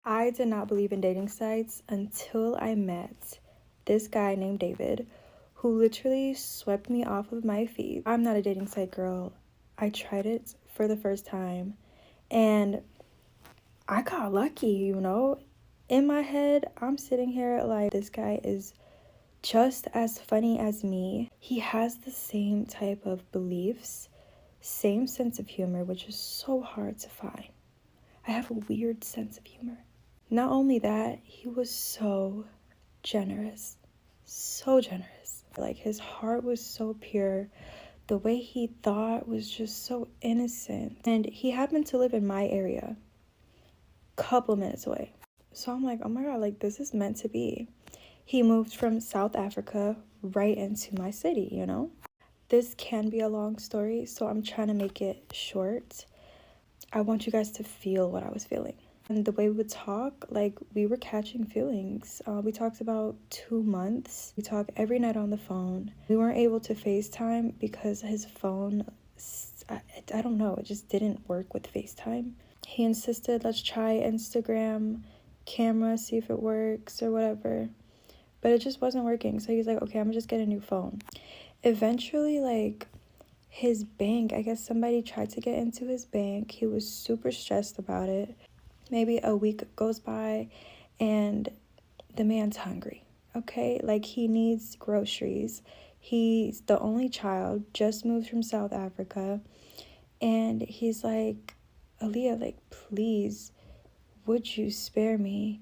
I did not believe in dating sites until I met this guy named David, who literally swept me off of my feet. I'm not a dating site girl. I tried it for the first time and I got lucky. In my head, I'm sitting here like, this guy is just as funny as me. He has the same type of beliefs, same sense of humor, which is so hard to find. I have a weird sense of humor. Not only that, he was so generous. So generous. Like, his heart was so pure. The way he thought was just so innocent. And he happened to live in my area, couple minutes away. So I'm like, oh my God, like, this is meant to be. He moved from South Africa right into my city. This can be a long story, so I'm trying to make it short. I want you guys to feel what I was feeling. And the way we would talk, like, we were catching feelings. We talked about 2 months. We talked every night on the phone. We weren't able to FaceTime because his phone, I don't know, it just didn't work with FaceTime. He insisted, let's try Instagram camera, see if it works or whatever. But it just wasn't working. So he's like, okay, I'm just getting a new phone. Eventually, like, his bank, I guess somebody tried to get into his bank. He was super stressed about it. Maybe a week goes by and the man's hungry, okay? Like, he needs groceries. He's the only child, just moved from South Africa. And he's like, Aaliyah, like, please, would you spare me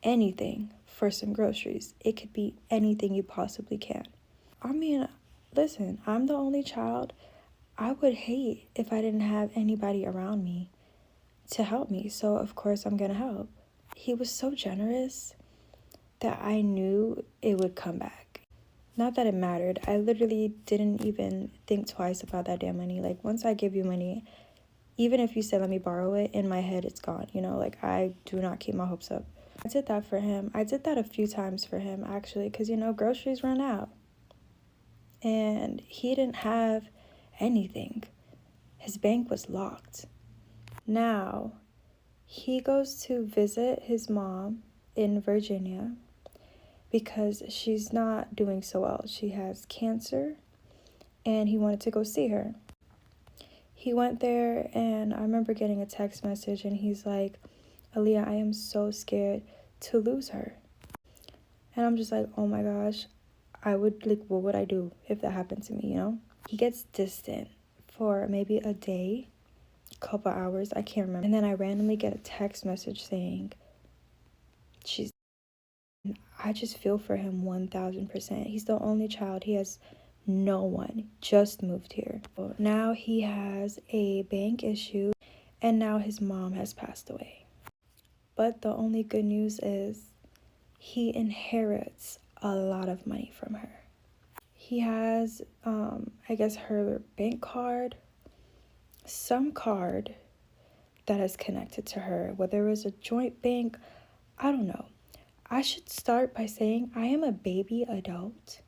anything for some groceries? It could be anything you possibly can. I mean, listen, I'm the only child. I would hate if I didn't have anybody around me to help me, so of course I'm gonna help. He was so generous that I knew it would come back. Not that it mattered. I literally didn't even think twice about that damn money. Like, once I give you money, even if you say let me borrow it, in my head it's gone. Like, I do not keep my hopes up. I did that for him. I did that a few times for him, actually, because groceries run out and he didn't have anything. His bank was locked. Now, he goes to visit his mom in Virginia because she's not doing so well. She has cancer, and he wanted to go see her. He went there, and I remember getting a text message, and he's like, Aaliyah, I am so scared to lose her. And I'm just like, oh my gosh, what would I do if that happened to me, He gets distant for maybe a day, couple hours, I can't remember. And then I randomly get a text message saying, I just feel for him 1000%. He's the only child. He has no one, just moved here. Now he has a bank issue, and now his mom has passed away. But the only good news is he inherits a lot of money from her. He has, I guess, her bank card, some card that is connected to her, whether it was a joint bank, I don't know. I should start by saying I am a baby adult.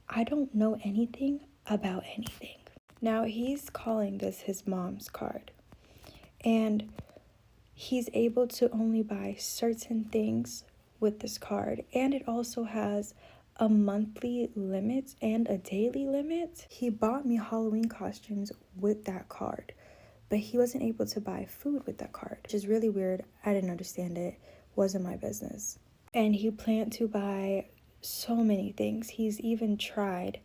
I don't know anything about anything. Now, he's calling this his mom's card, and he's able to only buy certain things with this card, and it also has a monthly limit and a daily limit. He bought me Halloween costumes with that card, but he wasn't able to buy food with that card, which is really weird. I didn't understand it. Wasn't my business. And he planned to buy so many things. He's even tried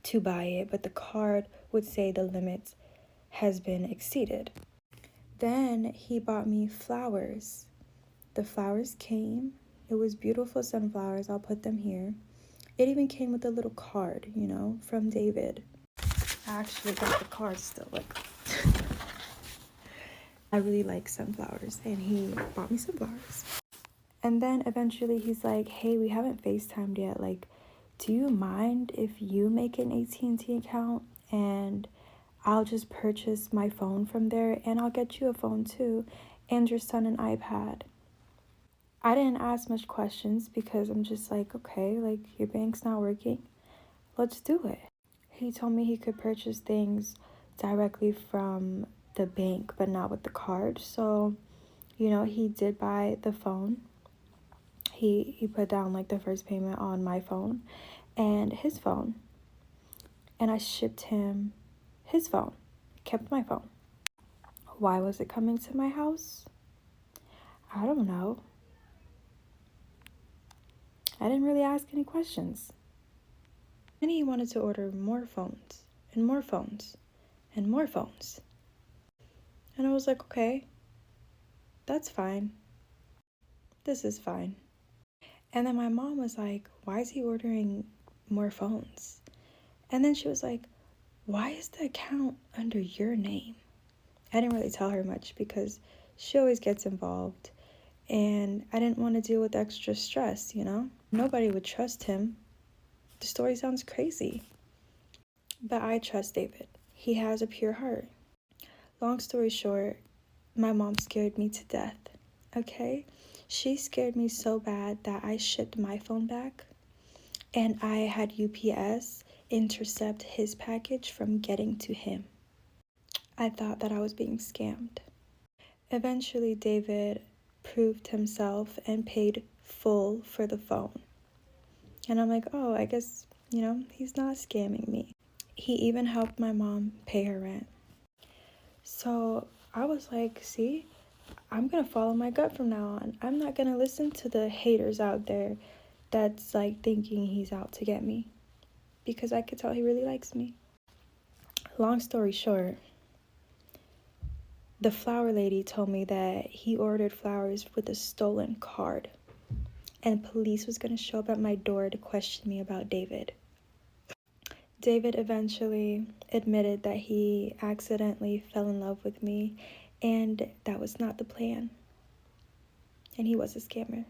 to buy it, but the card would say the limit has been exceeded. Then he bought me flowers. The flowers came. It was beautiful sunflowers. I'll put them here. It even came with a little card, from David. I actually got the card still. Like, I really like sunflowers, and he bought me sunflowers. And then eventually he's like, hey, we haven't FaceTimed yet. Like, do you mind if you make an AT&T account and I'll just purchase my phone from there, and I'll get you a phone too, and your son an iPad? I didn't ask much questions because I'm just like, okay, like, your bank's not working. Let's do it. He told me he could purchase things directly from the bank, but not with the card. So, You know, he did buy the phone. He put down like the first payment on my phone and his phone. And I shipped him his phone. Kept my phone. Why was it coming to my house? I don't know. I didn't really ask any questions. Then he wanted to order more phones and more phones and more phones. And I was like, okay, that's fine. This is fine. And then my mom was like, why is he ordering more phones? And then she was like, why is the account under your name? I didn't really tell her much because she always gets involved. And I didn't want to deal with extra stress, you know? Nobody would trust him. The story sounds crazy. But I trust David. He has a pure heart. Long story short, my mom scared me to death, okay? She scared me so bad that I shipped my phone back and I had UPS intercept his package from getting to him. I thought that I was being scammed. Eventually, David proved himself and paid full for the phone. And I'm like, oh, I guess, you know, he's not scamming me. He even helped my mom pay her rent. So I was like, see, I'm going to follow my gut from now on. I'm not going to listen to the haters out there that's like thinking he's out to get me. Because I could tell he really likes me. Long story short, the flower lady told me that he ordered flowers with a stolen card. And police was going to show up at my door to question me about David. David eventually admitted that he accidentally fell in love with me, and that was not the plan. And he was a scammer.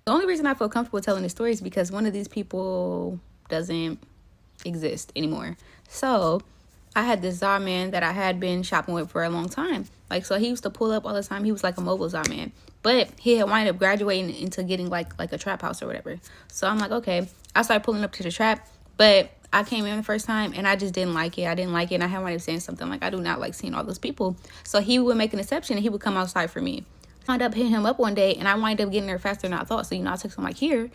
The only reason I feel comfortable telling this story is because one of these people doesn't exist anymore. So I had this Zah man that I had been shopping with for a long time. Like, so he used to pull up all the time. He was like a mobile Zah man. But he had wound up graduating into getting like a trap house or whatever. So I'm like, okay. I started pulling up to the trap. But I came in the first time and I just didn't like it. And I had wound up saying something like, I do not like seeing all those people. So he would make an exception and he would come outside for me. I wound up hitting him up one day and I wind up getting there faster than I thought. So, you know, I texted him like, here.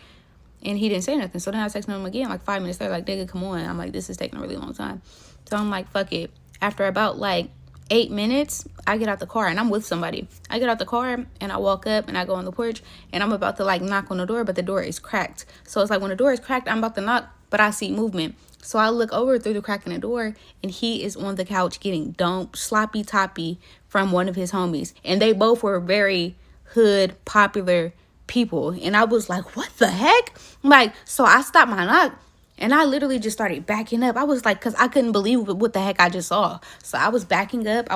And he didn't say nothing. So then I texted him again like 5 minutes later, like, nigga, come on. I'm like, this is taking a really long time. So I'm like, fuck it. After about like 8 minutes, I get out the car and I'm with somebody. I get out the car and I walk up and I go on the porch and I'm about to like knock on the door, but the door is cracked. So it's like when the door is cracked, I'm about to knock, but I see movement. So I look over through the crack in the door and he is on the couch getting dumped sloppy toppy from one of his homies. And they both were very hood, popular people. And I was like, what the heck? Like, so I stopped my knock and I literally just started backing up. I was like, because I couldn't believe what the heck I just saw. So I was backing up.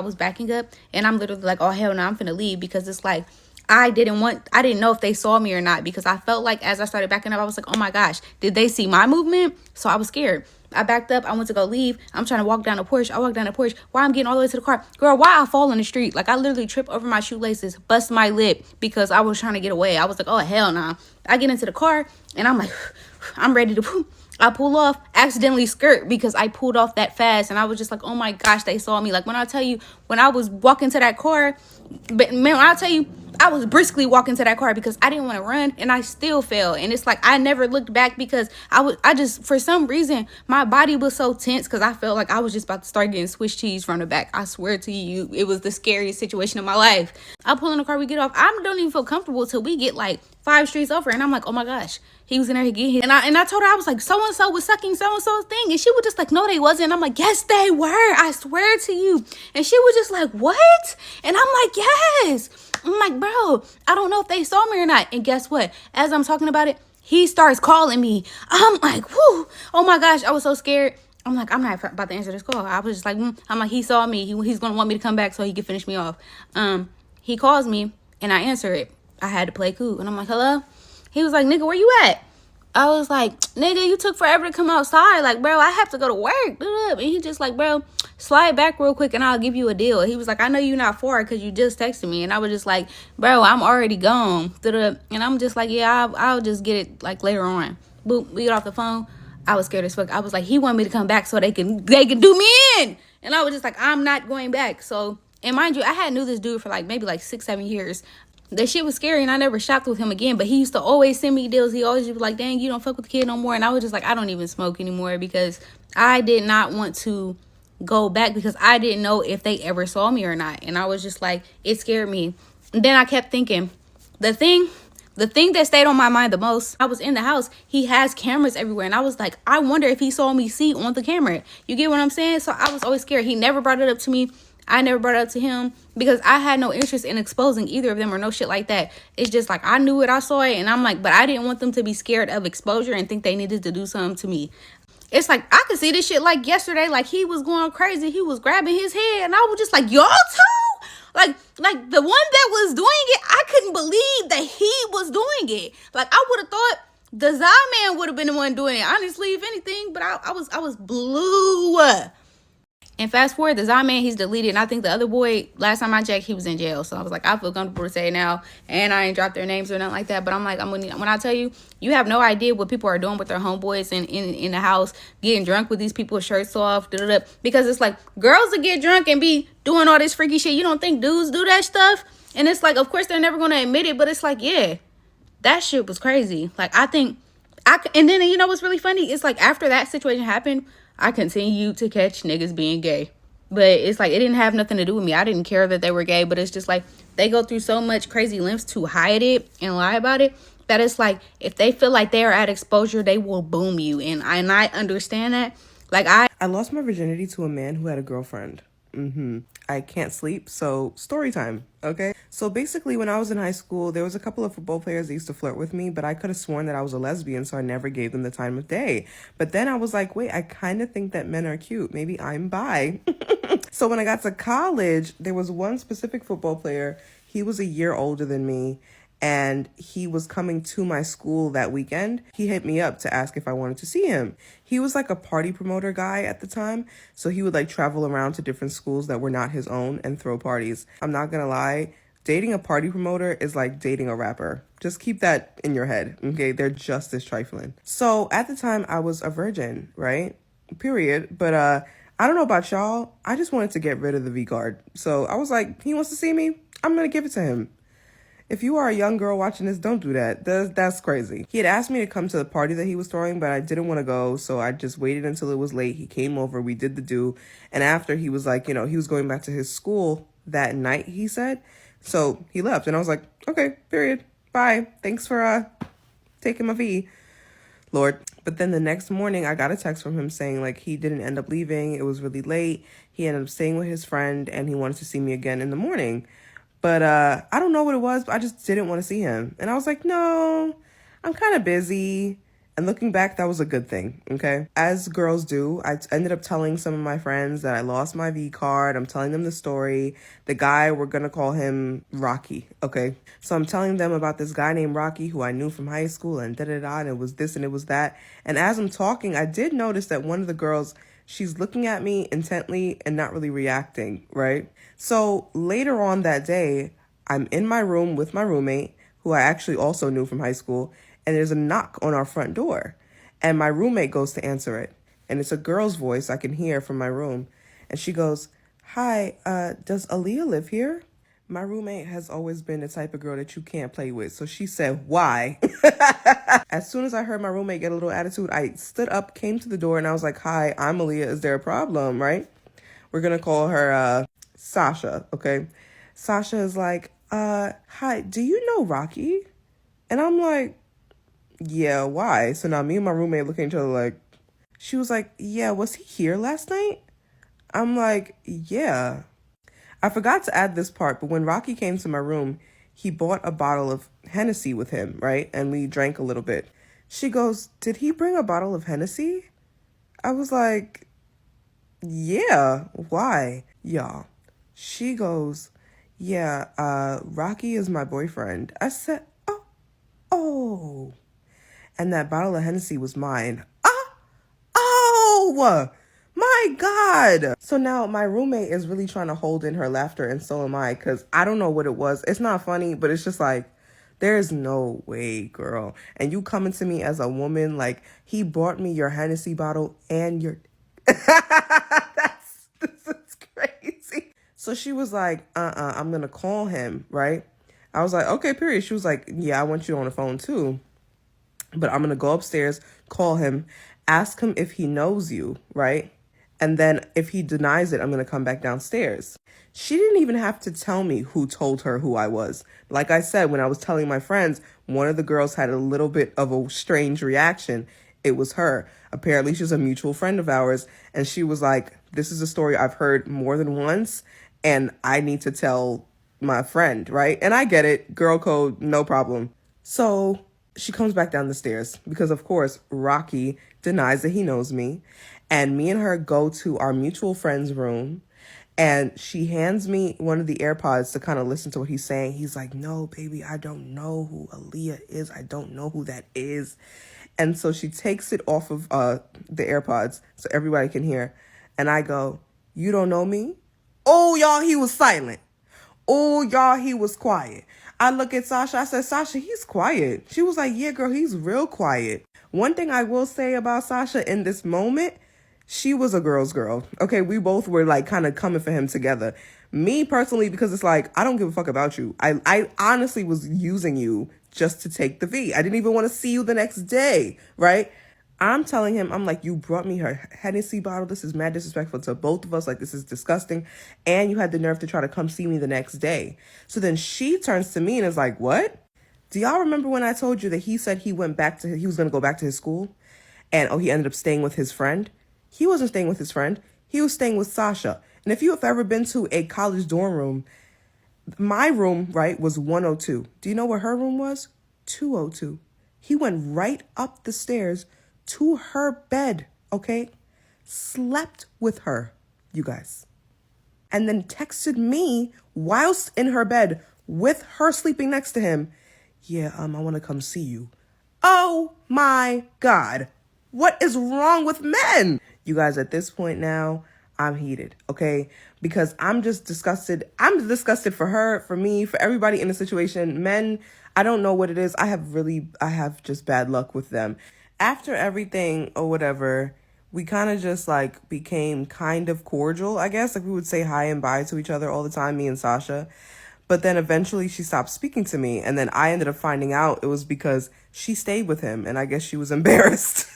And I'm literally like, oh, hell no, I'm finna leave. Because it's like, I didn't know if they saw me or not. Because I felt like as I started backing up, I was like, oh my gosh, did they see my movement? So I was scared. I backed up. I went to go leave. I'm trying to walk down the porch. I walk down the porch. While I'm getting all the way to the car. Girl, why I fall in the street? Like, I literally trip over my shoelaces, bust my lip because I was trying to get away. I was like, oh, hell nah. I get into the car, and I'm like, I'm ready to poop. I pull off, accidentally skirt because I pulled off that fast. And I was just like, oh, my gosh, they saw me. Like, when I tell you, when I was walking to that car, but man, I'll tell you, I was briskly walking to that car because I didn't want to run and I still fell. And it's like I never looked back because I just, for some reason, my body was so tense because I felt like I was just about to start getting Swiss cheese from the back. I swear to you, it was the scariest situation of my life. I pull in the car, we get off. I don't even feel comfortable till we get like 5 streets over. And I'm like, oh my gosh, he was in there again. And I told her, I was like, so-and-so was sucking so-and-so's thing. And she was just like, no, they wasn't. And I'm like, yes, they were. I swear to you. And she was just like, what? And I'm like, yes. I'm like, bro, I don't know if they saw me or not. And guess what? As I'm talking about it, he starts calling me. I'm like, whoo, oh my gosh, I was so scared. I'm like, I'm not about to answer this call. I was just like, I'm like, he saw me. He's going to want me to come back so he can finish me off. He calls me and I answer it. I had to play cool. And I'm like, hello? He was like, nigga, where you at? I was like, nigga, you took forever to come outside. Like, bro, I have to go to work. And he just like, bro, slide back real quick and I'll give you a deal. He was like, I know you're not far because you just texted me. And I was just like, bro, I'm already gone. And I'm just like, yeah, I'll just get it like later on. Boop, we get off the phone. I was scared as fuck. I was like, he wanted me to come back so they can do me in. And I was just like, I'm not going back. So, and mind you, I had knew this dude for like maybe like 6-7 years. the shit was scary, and I never shopped with him again. But he used to always send me deals. He always be like, dang, you don't fuck with the kid no more. And I was just like, I don't even smoke anymore, because I did not want to go back, because I didn't know if they ever saw me or not. And I was just like, it scared me. And then I kept thinking, the thing that stayed on my mind the most, I was in the house, he has cameras everywhere, and I was like, I wonder if he saw me see on the camera. You get what I'm saying? So I was always scared. He never brought it up to me. I never brought it up to him, because I had no interest in exposing either of them or no shit like that. It's just like, I knew it, I saw it, and I'm like, but I didn't want them to be scared of exposure and think they needed to do something to me. It's like, I could see this shit like yesterday, like he was going crazy. He was grabbing his head, and I was just like, y'all too? Like the one that was doing it, I couldn't believe that he was doing it. Like, I would have thought the Zah man would have been the one doing it, honestly, if anything. But I was blue. And fast forward, the Zah man, he's deleted. And I think the other boy, last time I checked, he was in jail. So I was like, I feel comfortable to say it now. And I ain't dropped their names or nothing like that. But I'm like, when I tell you, you have no idea what people are doing with their homeboys in the house, getting drunk with these people's shirts off, because it's like, girls that get drunk and be doing all this freaky shit. You don't think dudes do that stuff? And it's like, of course, they're never going to admit it. But it's like, yeah, that shit was crazy. Like, I think, and then, you know what's really funny? It's like, after that situation happened, I continued to catch niggas being gay. But it's like, it didn't have nothing to do with me. I didn't care that they were gay. But it's just like, they go through so much crazy lengths to hide it and lie about it, that it's like, if they feel like they are at exposure, they will boom you. And I understand that. Like, I lost my virginity to a man who had a girlfriend. I can't sleep, so story time, okay? So basically, when I was in high school, there was a couple of football players that used to flirt with me, but I could have sworn that I was a lesbian, so I never gave them the time of day. But then I was like, wait, I kind of think that men are cute. Maybe I'm bi. So when I got to college, there was one specific football player. He was a year older than me, and he was coming to my school that weekend. He hit me up to ask if I wanted to see him. He was like a party promoter guy at the time, so he would like travel around to different schools that were not his own and throw parties. I'm not gonna lie, dating a party promoter is like dating a rapper. Just keep that in your head, okay? They're just as trifling. So at the time, I was a virgin, right? Period. But I don't know about y'all, I just wanted to get rid of the V card. So I was like, he wants to see me, I'm gonna give it to him. If you are a young girl watching this, don't do that. That's crazy. He had asked me to come to the party that he was throwing, but I didn't want to go, so I just waited until it was late. He came over, we did the do, and after he was like, he was going back to his school that night, he said. So he left, and I was like, okay, period. Bye. Thanks for taking my fee, Lord. But then the next morning, I got a text from him saying, like, he didn't end up leaving. It was really late. He ended up staying with his friend, and he wanted to see me again in the morning. But I don't know what it was, but I just didn't want to see him. And I was like, no, I'm kind of busy. And looking back, that was a good thing, okay? As girls do, I ended up telling some of my friends that I lost my V card. I'm telling them the story. The guy, we're going to call him Rocky, okay? So I'm telling them about this guy named Rocky who I knew from high school and da-da-da, and it was this and it was that. And as I'm talking, I did notice that one of the girls, she's looking at me intently and not really reacting, right? So later on that day, I'm in my room with my roommate, who I actually also knew from high school, and there's a knock on our front door. And my roommate goes to answer it. And it's a girl's voice I can hear from my room. And she goes, hi, does Aaliyah live here? My roommate has always been the type of girl that you can't play with. So she said, why? As soon as I heard my roommate get a little attitude, I stood up, came to the door, and I was like, hi, I'm Aaliyah. Is there a problem, right? We're going to call her Sasha, okay? Sasha is like, hi, do you know Rocky? And I'm like, yeah, why? So now me and my roommate looking at each other like, she was like, yeah, was he here last night? I'm like, yeah. I forgot to add this part, but when Rocky came to my room, he bought a bottle of Hennessy with him, right? And we drank a little bit. She goes, did he bring a bottle of Hennessy? I was like, yeah, why? Y'all. She goes, yeah, Rocky is my boyfriend. I said, oh. And that bottle of Hennessy was mine. Oh, my God. So now my roommate is really trying to hold in her laughter, and so am I, because I don't know what it was. It's not funny, but it's just like, there's no way, girl. And you coming to me as a woman, like, he bought me your Hennessy bottle and your... This is crazy. So she was like, I'm going to call him, right? I was like, okay, period. She was like, yeah, I want you on the phone too. But I'm going to go upstairs, call him, ask him if he knows you, right? And then if he denies it, I'm going to come back downstairs. She didn't even have to tell me who told her who I was. Like I said, when I was telling my friends, one of the girls had a little bit of a strange reaction. It was her. Apparently, she's a mutual friend of ours. And she was like, this is a story I've heard more than once, and I need to tell my friend, right? And I get it. Girl code, no problem. So she comes back down the stairs because, of course, Rocky denies that he knows me. And me and her go to our mutual friend's room. And she hands me one of the AirPods to kind of listen to what he's saying. He's like, no, baby, I don't know who Aaliyah is. I don't know who that is. And so she takes it off of the AirPods so everybody can hear. And I go, you don't know me? Oh, y'all, he was silent. Oh, y'all, he was quiet. I look at Sasha. I said, Sasha, he's quiet. She was like, yeah, girl, he's real quiet. One thing I will say about Sasha in this moment, she was a girl's girl. Okay, we both were like kind of coming for him together. Me personally, because it's like, I don't give a fuck about you. I honestly was using you just to take the V. I didn't even want to see you the next day, right? I'm telling him, I'm like, you brought me her Hennessy bottle. This is mad disrespectful to both of us. Like, this is disgusting. And you had the nerve to try to come see me the next day. So then she turns to me and is like, what? Do y'all remember when I told you that he said he was going to go back to his school? And, oh, he ended up staying with his friend? He wasn't staying with his friend. He was staying with Sasha. And if you have ever been to a college dorm room, my room, right, was 102. Do you know where her room was? 202. He went right up the stairs to her bed, okay? Slept with her, you guys. And then texted me whilst in her bed with her sleeping next to him. Yeah, I want to come see you. Oh my God. What is wrong with men? You guys, at this point now, I'm heated, okay? Because I'm just disgusted. I'm disgusted for her, for me, for everybody in the situation. Men, I don't know what it is. I have just bad luck with them. After everything or whatever, we kind of just like became kind of cordial, I guess. Like we would say hi and bye to each other all the time, me and Sasha. But then eventually she stopped speaking to me. And then I ended up finding out it was because she stayed with him. And I guess she was embarrassed.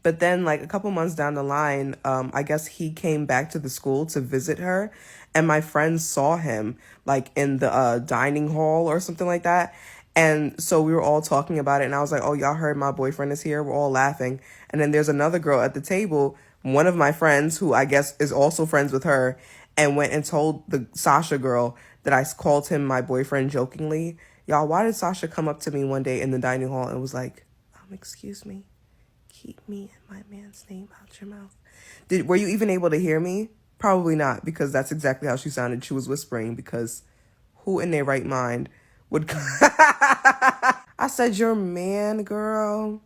But then like a couple months down the line, I guess he came back to the school to visit her. And my friends saw him like in the dining hall or something like that. And so we were all talking about it. And I was like, oh, y'all heard my boyfriend is here. We're all laughing. And then there's another girl at the table, one of my friends who I guess is also friends with her, and went and told the Sasha girl that I called him my boyfriend jokingly. Y'all, why did Sasha come up to me one day in the dining hall and was like, excuse me, keep me and my man's name out your mouth. Were you even able to hear me? Probably not, because that's exactly how she sounded. She was whispering, because who in their right mind would... I said, your man, girl.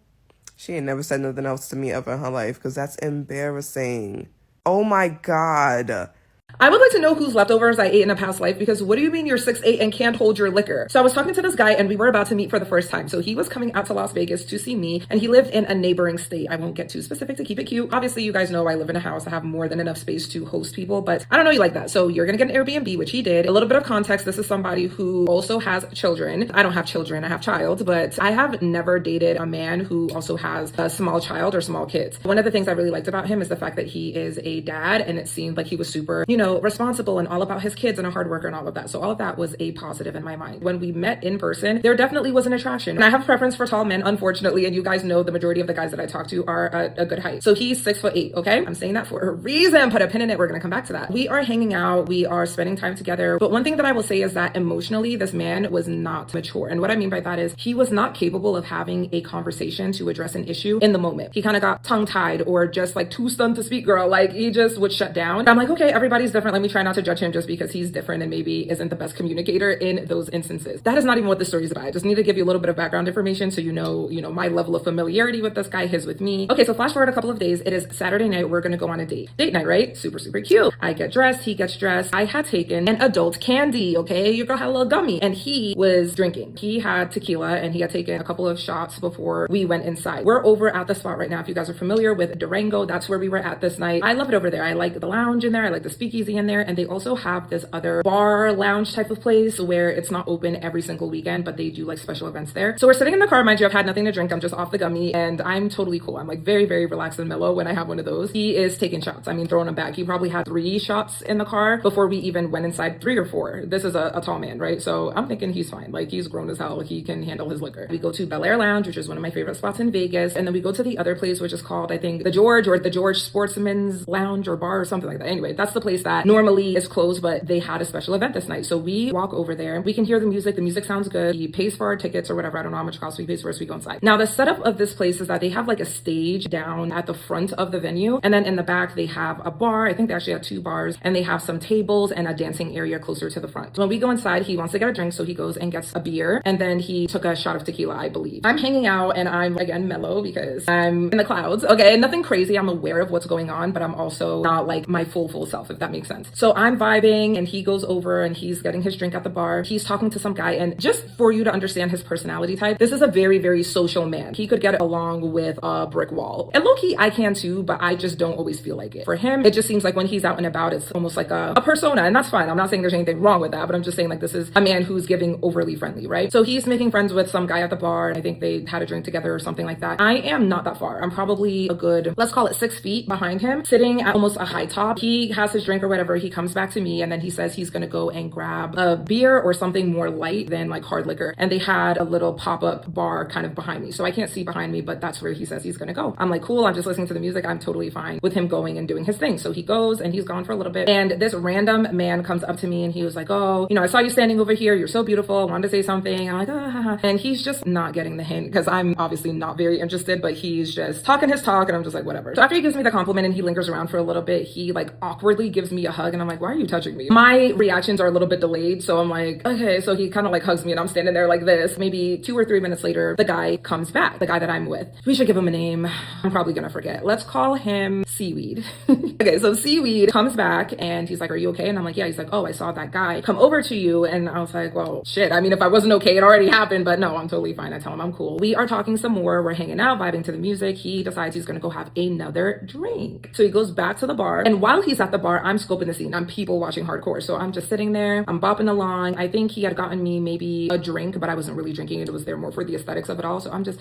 She ain't never said nothing else to me ever in her life, because that's embarrassing. Oh my God. I would like to know whose leftovers I ate in a past life, because what do you mean you're 6'8" and can't hold your liquor? So I was talking to this guy and we were about to meet for the first time. So he was coming out to Las Vegas to see me and he lived in a neighboring state. I won't get too specific to keep it cute. Obviously, you guys know I live in a house. I have more than enough space to host people, but I don't know you like that. So you're going to get an Airbnb, which he did. A little bit of context. This is somebody who also has children. I don't have children. I have child, but I have never dated a man who also has a small child or small kids. One of the things I really liked about him is the fact that he is a dad, and it seemed like he was super, responsible and all about his kids and a hard worker and all of that. So all of that was a positive in my mind. When we met in person, there definitely was an attraction. And I have a preference for tall men, unfortunately, and you guys know the majority of the guys that I talk to are a good height. So he's 6'8", okay? I'm saying that for a reason. Put a pin in it. We're gonna come back to that. We are hanging out. We are spending time together. But one thing that I will say is that emotionally, this man was not mature. And what I mean by that is he was not capable of having a conversation to address an issue in the moment. He kind of got tongue-tied or just like too stunned to speak, girl. Like he just would shut down. I'm like, okay, everybody's different. Let me try not to judge him just because he's different and maybe isn't the best communicator in those instances. That is not even what the story is about. I just need to give you a little bit of background information so you know my level of familiarity with this guy, his with me. Okay, so flash forward a couple of days. It is Saturday night. We're gonna go on a date. Date night, right? Super, super cute. I get dressed, he gets dressed. I had taken an adult candy, okay? Your girl had a little gummy, and he was drinking. He had tequila and he had taken a couple of shots before we went inside. We're over at the spot right now. If you guys are familiar with Durango, that's where we were at this night. I love it over there. I like the lounge in there. I like the speakeasy speakeasy in there. And they also have this other bar lounge type of place where it's not open every single weekend, but they do like special events there. So we're sitting in the car. Mind you, I've had nothing to drink. I'm just off the gummy and I'm totally cool. I'm like very, very relaxed and mellow when I have one of those. He is taking shots. I mean, throwing them back. He probably had 3 shots in the car before we even went inside, 3 or 4. This is a tall man, right? So I'm thinking he's fine. Like, he's grown as hell. He can handle his liquor. We go to Bel Air Lounge, which is one of my favorite spots in Vegas. And then we go to the other place, which is called, I think, the George, or the George Sportsman's Lounge or Bar or something like that. Anyway, that's the place that normally is closed, but they had a special event this night. So we walk over there. We can hear the music. The music sounds good. He pays for our tickets or whatever. I don't know how much it costs. We pays for us. We go inside. Now, the setup of this place is that they have like a stage down at the front of the venue. And then in the back, they have a bar. I think they actually have 2 bars, and they have some tables and a dancing area closer to the front. When we go inside, he wants to get a drink. So he goes and gets a beer, and then he took a shot of tequila, I believe. I'm hanging out and I'm again mellow because I'm in the clouds. Okay, nothing crazy. I'm aware of what's going on, but I'm also not like my full self, if that makes sense. So I'm vibing, and he goes over and he's getting his drink at the bar. He's talking to some guy, and just for you to understand his personality type, this is a very, very social man. He could get along with a brick wall. And low-key, I can too, but I just don't always feel like it. For him, it just seems like when he's out and about, it's almost like a persona, and that's fine. I'm not saying there's anything wrong with that, but I'm just saying like this is a man who's giving overly friendly, right? So he's making friends with some guy at the bar, and I think they had a drink together or something like that. I am not that far. I'm probably a good, let's call it 6 feet behind him, sitting at almost a high top. He has his drink or whatever. He comes back to me, and then he says he's gonna go and grab a beer or something more light than like hard liquor. And they had a little pop-up bar kind of behind me. So I can't see behind me, but that's where he says he's gonna go. I'm like, cool, I'm just listening to the music. I'm totally fine with him going and doing his thing. So he goes and he's gone for a little bit. And this random man comes up to me and he was like, oh, you know, I saw you standing over here. You're so beautiful. I wanted to say something. I'm like, ah. And he's just not getting the hint because I'm obviously not very interested, but he's just talking his talk and I'm just like, whatever. So after he gives me the compliment and he lingers around for a little bit, he like awkwardly gives me a hug and I'm like, why are you touching me? My reactions are a little bit delayed. So I'm like, okay. So he kind of like hugs me and I'm standing there like this. Maybe 2 or 3 minutes later, the guy comes back, the guy that I'm with. We should give him a name. I'm probably gonna forget. Let's call him Seaweed. Okay, so Seaweed comes back and he's like, are you okay? And I'm like, yeah. He's like, oh, I saw that guy come over to you. And I was like, well, shit. I mean, if I wasn't okay, it already happened, but no, I'm totally fine. I tell him I'm cool. We are talking some more. We're hanging out, vibing to the music. He decides he's gonna go have another drink. So he goes back to the bar. And while he's at the bar, I'm scoping the scene. I'm people watching hardcore. So I'm just sitting there. I'm bopping along. I think he had gotten me maybe a drink, but I wasn't really drinking it. It was there more for the aesthetics of it all. So I'm just,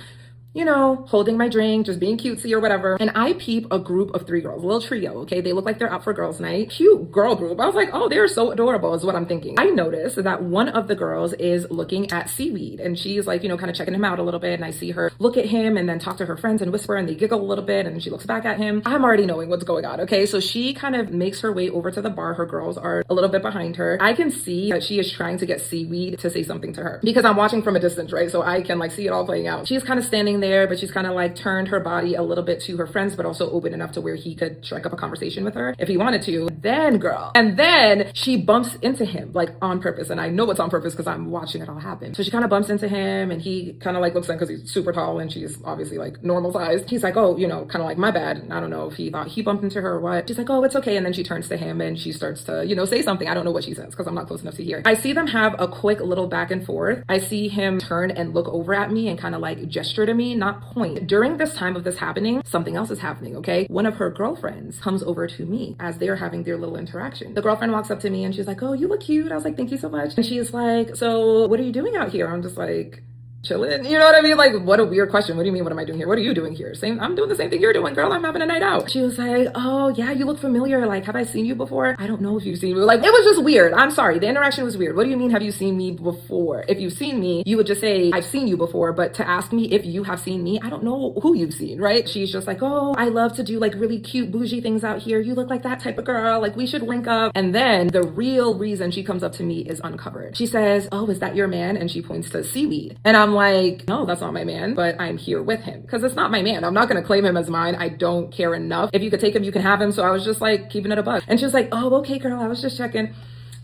you know, holding my drink, just being cutesy or whatever. And I peep a group of 3 girls, a little trio, okay? They look like they're out for girls' night. Cute girl group. I was like, oh, they're so adorable is what I'm thinking. I noticed that one of the girls is looking at Seaweed and she's like, you know, kind of checking him out a little bit. And I see her look at him and then talk to her friends and whisper and they giggle a little bit and she looks back at him. I'm already knowing what's going on, okay? So she kind of makes her way over to the bar. Her girls are a little bit behind her. I can see that she is trying to get Seaweed to say something to her because I'm watching from a distance, right? So I can like see it all playing out. She's kind of standing there, but she's kind of like turned her body a little bit to her friends, but also open enough to where he could strike up a conversation with her if he wanted to. Then girl, and then she bumps into him like on purpose. And I know it's on purpose because I'm watching it all happen. So she kind of bumps into him and he kind of like looks at him because he's super tall and she's obviously like normal sized. He's like, oh, you know, kind of like my bad. I don't know if he thought he bumped into her or what. She's like, oh, it's okay. And then she turns to him and she starts to, you know, say something. I don't know what she says because I'm not close enough to hear. I see them have a quick little back and forth. I see him turn and look over at me and kind of like gesture to me, not point. During this time of this happening, something else is happening, okay? One of her girlfriends comes over to me as they're having their little interaction. The girlfriend walks up to me and she's like, oh, you look cute. I was like, thank you so much. And she's like, so what are you doing out here? I'm just like, chilling. You know what I mean? Like, what a weird question. What do you mean, what am I doing here? What are you doing here? Same, I'm doing the same thing you're doing, girl. I'm having a night out. She was like, oh yeah, you look familiar. Like, have I seen you before? I don't know if you've seen me. Like, it was just weird. I'm sorry. The interaction was weird. What do you mean, have you seen me before? If you've seen me, you would just say, I've seen you before. But to ask me if you have seen me, I don't know who you've seen, right? She's just like, oh, I love to do like really cute bougie things out here. You look like that type of girl. Like, we should link up. And then the real reason she comes up to me is uncovered. She says, oh, is that your man? And she points to Seaweed. And I'm like, no, that's not my man, but I'm here with him because it's not my man. I'm not going to claim him as mine. I don't care enough. If you could take him, you can have him. So I was just like keeping it a buck. And she was like, oh, okay, girl. I was just checking.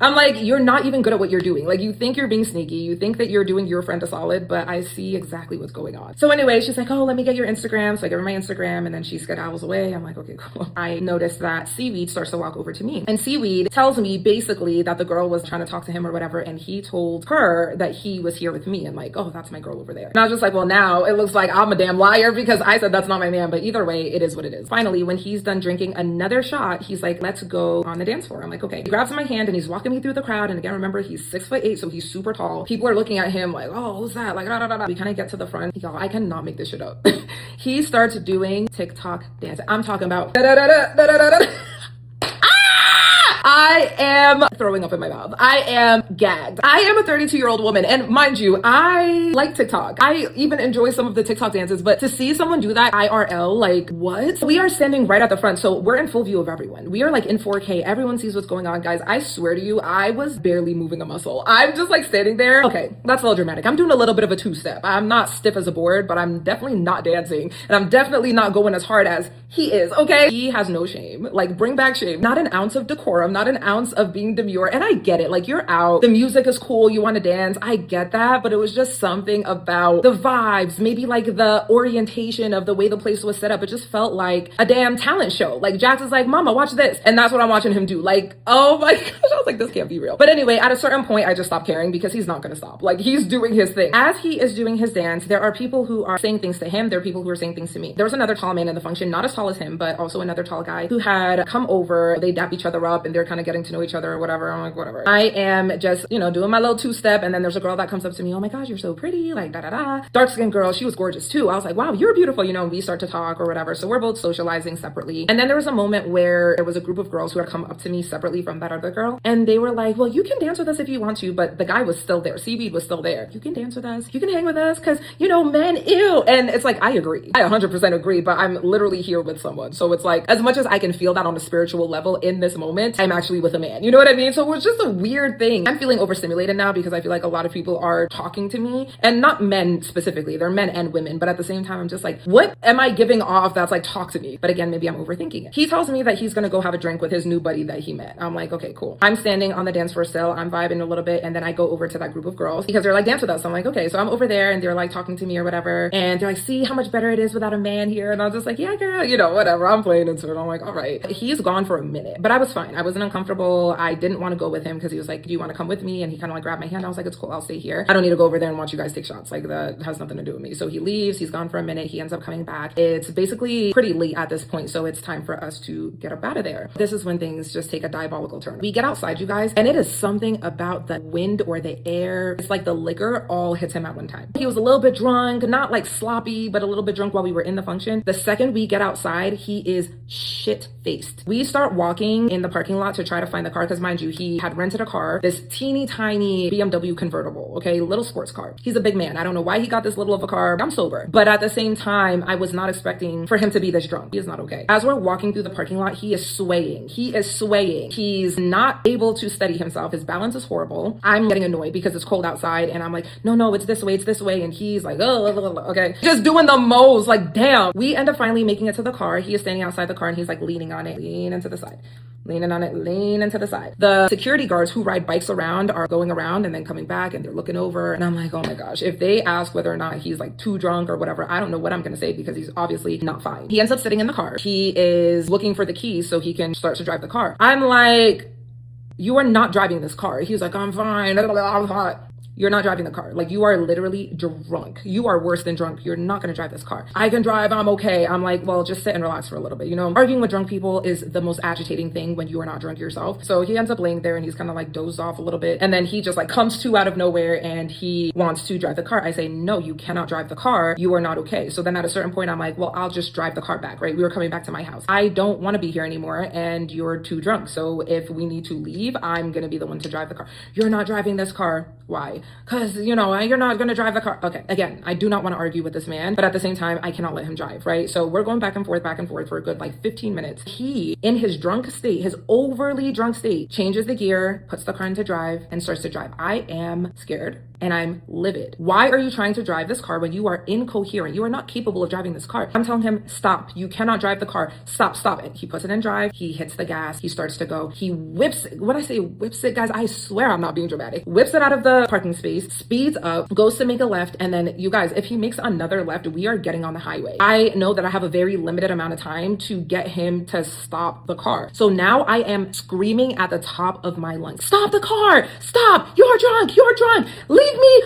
I'm like, you're not even good at what you're doing. Like, you think you're being sneaky. You think that you're doing your friend a solid, but I see exactly what's going on. So anyway, she's like, oh, let me get your Instagram. So I give her my Instagram, and then she skedaddles away. I'm like, okay, cool. I noticed that Seaweed starts to walk over to me, and Seaweed tells me basically that the girl was trying to talk to him or whatever, and he told her that he was here with me, and like, oh, that's my girl over there. And I was just like, well, now it looks like I'm a damn liar because I said that's not my man, but either way, it is what it is. Finally, when he's done drinking another shot, he's like, let's go on the dance floor. I'm like, okay. He grabs my hand and he's walking me through the crowd, and again, remember, he's 6'8", so he's super tall. People are looking at him like, oh, who's that? Like, da da da da. We kind of get to the front. Y'all, I cannot make this shit up. He starts doing TikTok dance. I'm talking about da da da da da da da. I am throwing up in my mouth. I am gagged. I am a 32-year-old woman. And mind you, I like TikTok. I even enjoy some of the TikTok dances, but to see someone do that IRL, like, what? We are standing right at the front. So we're in full view of everyone. We are like in 4K. Everyone sees what's going on, guys. I swear to you, I was barely moving a muscle. I'm just like standing there. Okay, that's a little dramatic. I'm doing a little bit of a two-step. I'm not stiff as a board, but I'm definitely not dancing. And I'm definitely not going as hard as he is, okay? He has no shame. Like, bring back shame. Not an ounce of decorum, not an ounce of being demure. And I get it. Like, you're out. The music is cool. You want to dance. I get that. But it was just something about the vibes, maybe like the orientation of the way the place was set up. It just felt like a damn talent show. Like, Jax is like, mama, watch this. And that's what I'm watching him do. Like, oh my gosh. I was like, this can't be real. But anyway, at a certain point, I just stopped caring because he's not going to stop. Like, he's doing his thing. As he is doing his dance, there are people who are saying things to him. There are people who are saying things to me. There was another tall man in the function, not as tall as him, but also another tall guy who had come over. They dap each other up and they're kind of getting to know each other or whatever. I'm like, whatever. I am just, you know, doing my little two-step, and then there's a girl that comes up to me. Oh my gosh, you're so pretty. Like, da da da. Dark-skinned girl. She was gorgeous too. I was like, wow, you're beautiful. You know, and we start to talk or whatever. So we're both socializing separately. And then there was a moment where there was a group of girls who had come up to me separately from that other girl. And they were like, well, you can dance with us if you want to. But the guy was still there. Seaweed was still there. You can dance with us. You can hang with us because, you know, men, ew. And it's like, I agree. I 100% agree, but I'm literally here with someone. So it's like, as much as I can feel that on a spiritual level in this moment, I'm actually with a man. You know what I mean? So it was just a weird thing. I'm feeling overstimulated now because I feel like a lot of people are talking to me, and not men specifically. They're men and women. But at the same time, I'm just like, what am I giving off that's like, talk to me? But again, maybe I'm overthinking it. He tells me that he's going to go have a drink with his new buddy that he met. I'm like, okay, cool. I'm standing on the dance floor still. I'm vibing a little bit. And then I go over to that group of girls because they're like, dance with us. I'm like, okay. So I'm over there and they're like talking to me or whatever. And they're like, see how much better it is without a man here. And I was just like, yeah, girl, you know, whatever. I'm playing into it. I'm like, all right. He's gone for a minute, but I was fine. I wasn't uncomfortable. I didn't want to go with him because he was like, do you want to come with me? And he kind of like grabbed my hand. I was like, it's cool. I'll stay here. I don't need to go over there and watch you guys take shots. Like, that has nothing to do with me. So he leaves. He's gone for a minute. He ends up coming back. It's basically pretty late at this point. So it's time for us to get up out of there. This is when things just take a diabolical turn. We get outside, you guys, and it is something about the wind or the air. It's like the liquor all hits him at one time. He was a little bit drunk, not like sloppy, but a little bit drunk while we were in the function. The second we get outside, he is shit-faced. We start walking in the parking lot to try to find the car because, mind you, he had rented a car, this teeny tiny BMW convertible, okay, little sports car. He's a big man. I don't know why he got this little of a car. I'm sober. But at the same time, I was not expecting for him to be this drunk. He is not okay. As we're walking through the parking lot, he is swaying. He is swaying. He's not able to steady himself. His balance is horrible. I'm getting annoyed because it's cold outside and I'm like, no, it's this way, it's this way. And he's like, oh, okay. Just doing the most, like, damn. We end up finally making it to the car. He is standing outside the car and he's like leaning on it, leaning to the side. Leaning on it, leaning to the side. The security guards who ride bikes around are going around and then coming back and they're looking over. And I'm like, oh my gosh, if they ask whether or not he's like too drunk or whatever, I don't know what I'm going to say because he's obviously not fine. He ends up sitting in the car. He is looking for the keys so he can start to drive the car. I'm like, you are not driving this car. He's like, I'm fine. I'm hot. You're not driving the car. Like, you are literally drunk. You are worse than drunk. You're not going to drive this car. I can drive. I'm okay. I'm like, well, just sit and relax for a little bit. You know, arguing with drunk people is the most agitating thing when you are not drunk yourself. So he ends up laying there and he's kind of like dozed off a little bit. And then he just like comes to out of nowhere and he wants to drive the car. I say, no, you cannot drive the car. You are not okay. So then at a certain point, I'm like, well, I'll just drive the car back, right? We were coming back to my house. I don't want to be here anymore and you're too drunk. So if we need to leave, I'm going to be the one to drive the car. You're not driving this car. Why? because, you know, you're not going to drive the car. Okay, again, I do not want to argue with this man, but at the same time, I cannot let him drive, right? So we're going back and forth for a good like 15 minutes. He, in his drunk state, his overly drunk state, changes the gear, puts the car into drive, and starts to drive. I am scared and I'm livid. Why are you trying to drive this car when you are incoherent? You are not capable of driving this car. I'm telling him, stop. You cannot drive the car. Stop, stop it. He puts it in drive. He hits the gas. He starts to go. He whips it. When I say whips it, guys, I swear I'm not being dramatic. Whips it out of the parking space, speeds up, goes to make a left. And then you guys, if he makes another left, we are getting on the highway. I know that I have a very limited amount of time to get him to stop the car. So now I am screaming at the top of my lungs. Stop the car. Stop. You're drunk. You're drunk. Leave me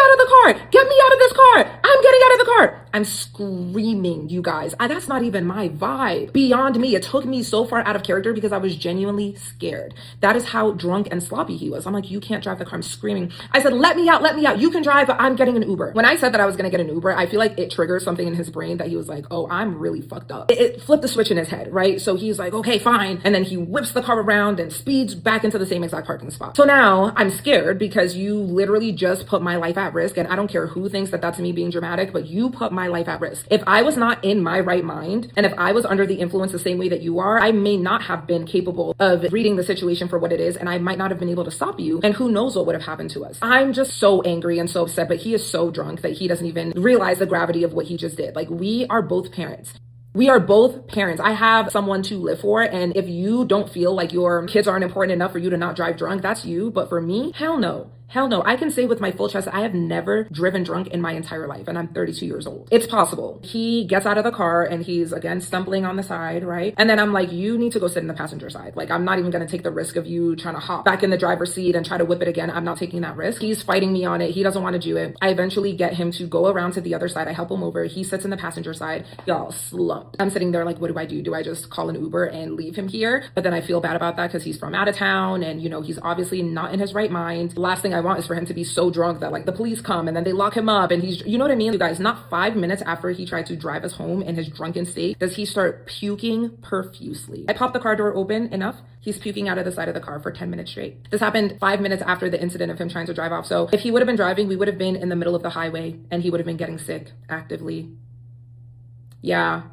out of the car. Get me out of this car. I'm getting out of the car. I'm screaming, you guys. That's not even my vibe. Beyond me. It took me so far out of character because I was genuinely scared. That is how drunk and sloppy he was. I'm like, you can't drive the car. I'm screaming. I said, let me out. Let me out. You can drive, but I'm getting an Uber. When I said that I was going to get an Uber, I feel like it triggered something in his brain that he was like, oh, I'm really fucked up. It flipped the switch in his head, right? So he's like, okay, fine. And then he whips the car around and speeds back into the same exact parking spot. So now I'm scared because you literally just put my life at risk. And I don't care who thinks that that's me being dramatic, but you put my life at risk. If I was not in my right mind, and if I was under the influence the same way that you are, I may not have been capable of reading the situation for what it is. And I might not have been able to stop you. And who knows what would have happened to us. I'm just so angry and so upset, but he is so drunk that he doesn't even realize the gravity of what he just did. Like, we are both parents. We are both parents. I have someone to live for. And if you don't feel like your kids aren't important enough for you to not drive drunk, that's you. But for me, hell no. Hell no. I can say with my full chest, I have never driven drunk in my entire life. And I'm 32 years old. It's possible. He gets out of the car and he's again stumbling on the side, right? And then I'm like, you need to go sit in the passenger side. Like, I'm not even going to take the risk of you trying to hop back in the driver's seat and try to whip it again. I'm not taking that risk. He's fighting me on it. He doesn't want to do it. I eventually get him to go around to the other side. I help him over. He sits in the passenger side. Y'all, slumped. I'm sitting there like, what do I do? Do I just call an Uber and leave him here? But then I feel bad about that because he's from out of town and, you know, he's obviously not in his right mind. The last thing I want is for him to be so drunk that like the police come and then they lock him up and he's, you know what I mean? You guys, not 5 minutes after he tried to drive us home in his drunken state, does he start puking profusely. I pop the car door open enough. He's puking out of the side of the car for 10 minutes straight. This happened 5 minutes after the incident of him trying to drive off. So if he would have been driving, we would have been in the middle of the highway and he would have been getting sick actively. Yeah.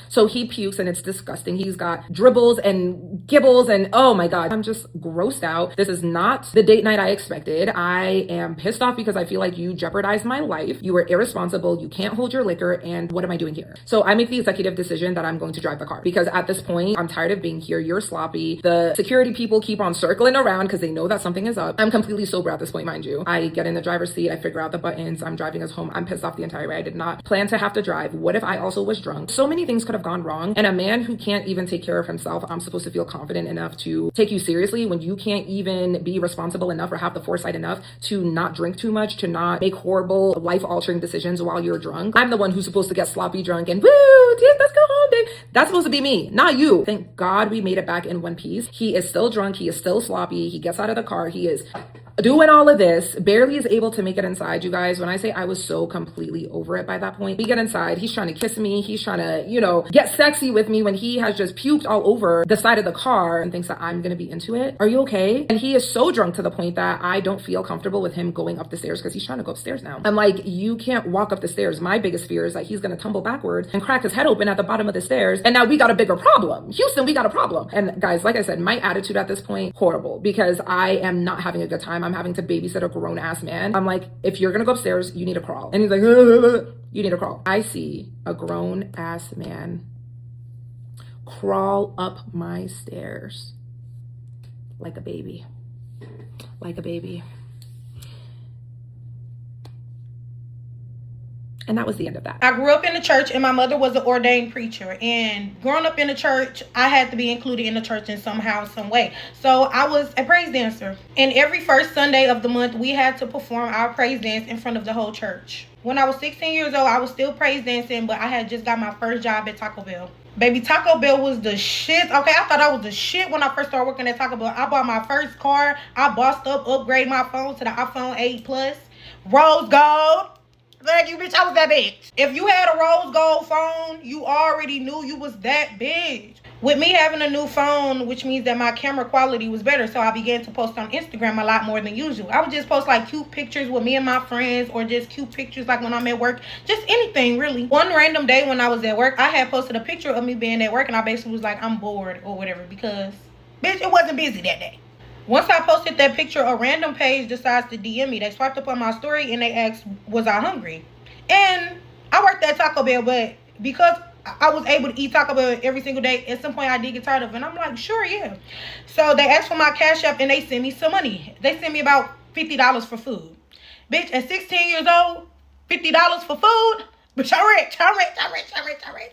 So he pukes and it's disgusting. He's got dribbles and gibbles and oh my God, I'm just grossed out. This is not the date night I expected. I am pissed off because I feel like you jeopardized my life. You were irresponsible. You can't hold your liquor. And what am I doing here? So I make the executive decision that I'm going to drive the car because at this point, I'm tired of being here. You're sloppy. The security people keep on circling around because they know that something is up. I'm completely sober at this point, mind you. I get in the driver's seat. I figure out the buttons. I'm driving us home. I'm pissed off the entire way. I did not plan to have to drive. What if I also was drunk? So many things could have gone wrong. And a man who can't even take care of himself, I'm supposed to feel confident enough to take you seriously when you can't even be responsible enough or have the foresight enough to not drink too much, to not make horrible life-altering decisions while you're drunk. I'm the one who's supposed to get sloppy drunk and woo, let's go home, babe. That's supposed to be me, not you. Thank God we made it back in one piece. He is still drunk. He is still sloppy. He gets out of the car. He is doing all of this, barely is able to make it inside. You guys, when I say I was so completely over it by that point, we get inside. He's trying to kiss me. He's trying to, you know, get sexy with me when he has just puked all over the side of the car and thinks that I'm going to be into it. Are you okay? And he is so drunk to the point that I don't feel comfortable with him going up the stairs because he's trying to go upstairs now. I'm like, you can't walk up the stairs. My biggest fear is that he's going to tumble backwards and crack his head open at the bottom of the stairs. And now we got a bigger problem. Houston, we got a problem. And guys, like I said, my attitude at this point, horrible, because I am not having a good time. I'm having to babysit a grown ass man. I'm like, if you're gonna go upstairs, you need to crawl. And he's like, you need to crawl. I see a grown ass man crawl up my stairs like a baby, like a baby. And that was the end of that. I grew up in the church and my mother was an ordained preacher. And growing up in the church, I had to be included in the church in somehow, some way. So I was a praise dancer. And every first Sunday of the month, we had to perform our praise dance in front of the whole church. When I was 16 years old, I was still praise dancing, but I had just got my first job at Taco Bell. Baby, Taco Bell was the shit. Okay, I thought I was the shit when I first started working at Taco Bell. I bought my first car. I bossed up, upgraded my phone to the iPhone 8 Plus. Rose gold. Thank you, bitch. I was that bitch. If you had a rose gold phone, you already knew you was that bitch. With me having a new phone, which means that my camera quality was better, so I began to post on Instagram a lot more than usual. I would just post like cute pictures with me and my friends, or just cute pictures like when I'm at work, just anything really. One random day when I was at work, I had posted a picture of me being at work, and I basically was like, I'm bored or whatever, because bitch, it wasn't busy that day. Once I posted that picture, a random page decides to DM me. They swiped up on my story and they asked, was I hungry? And I worked at Taco Bell, but because I was able to eat Taco Bell every single day, at some point I did get tired of it. And I'm like, sure, yeah. So they asked for my Cash App and they sent me some money. They sent me about $50 for food. Bitch, at 16 years old, $50 for food? Bitch, I'm rich.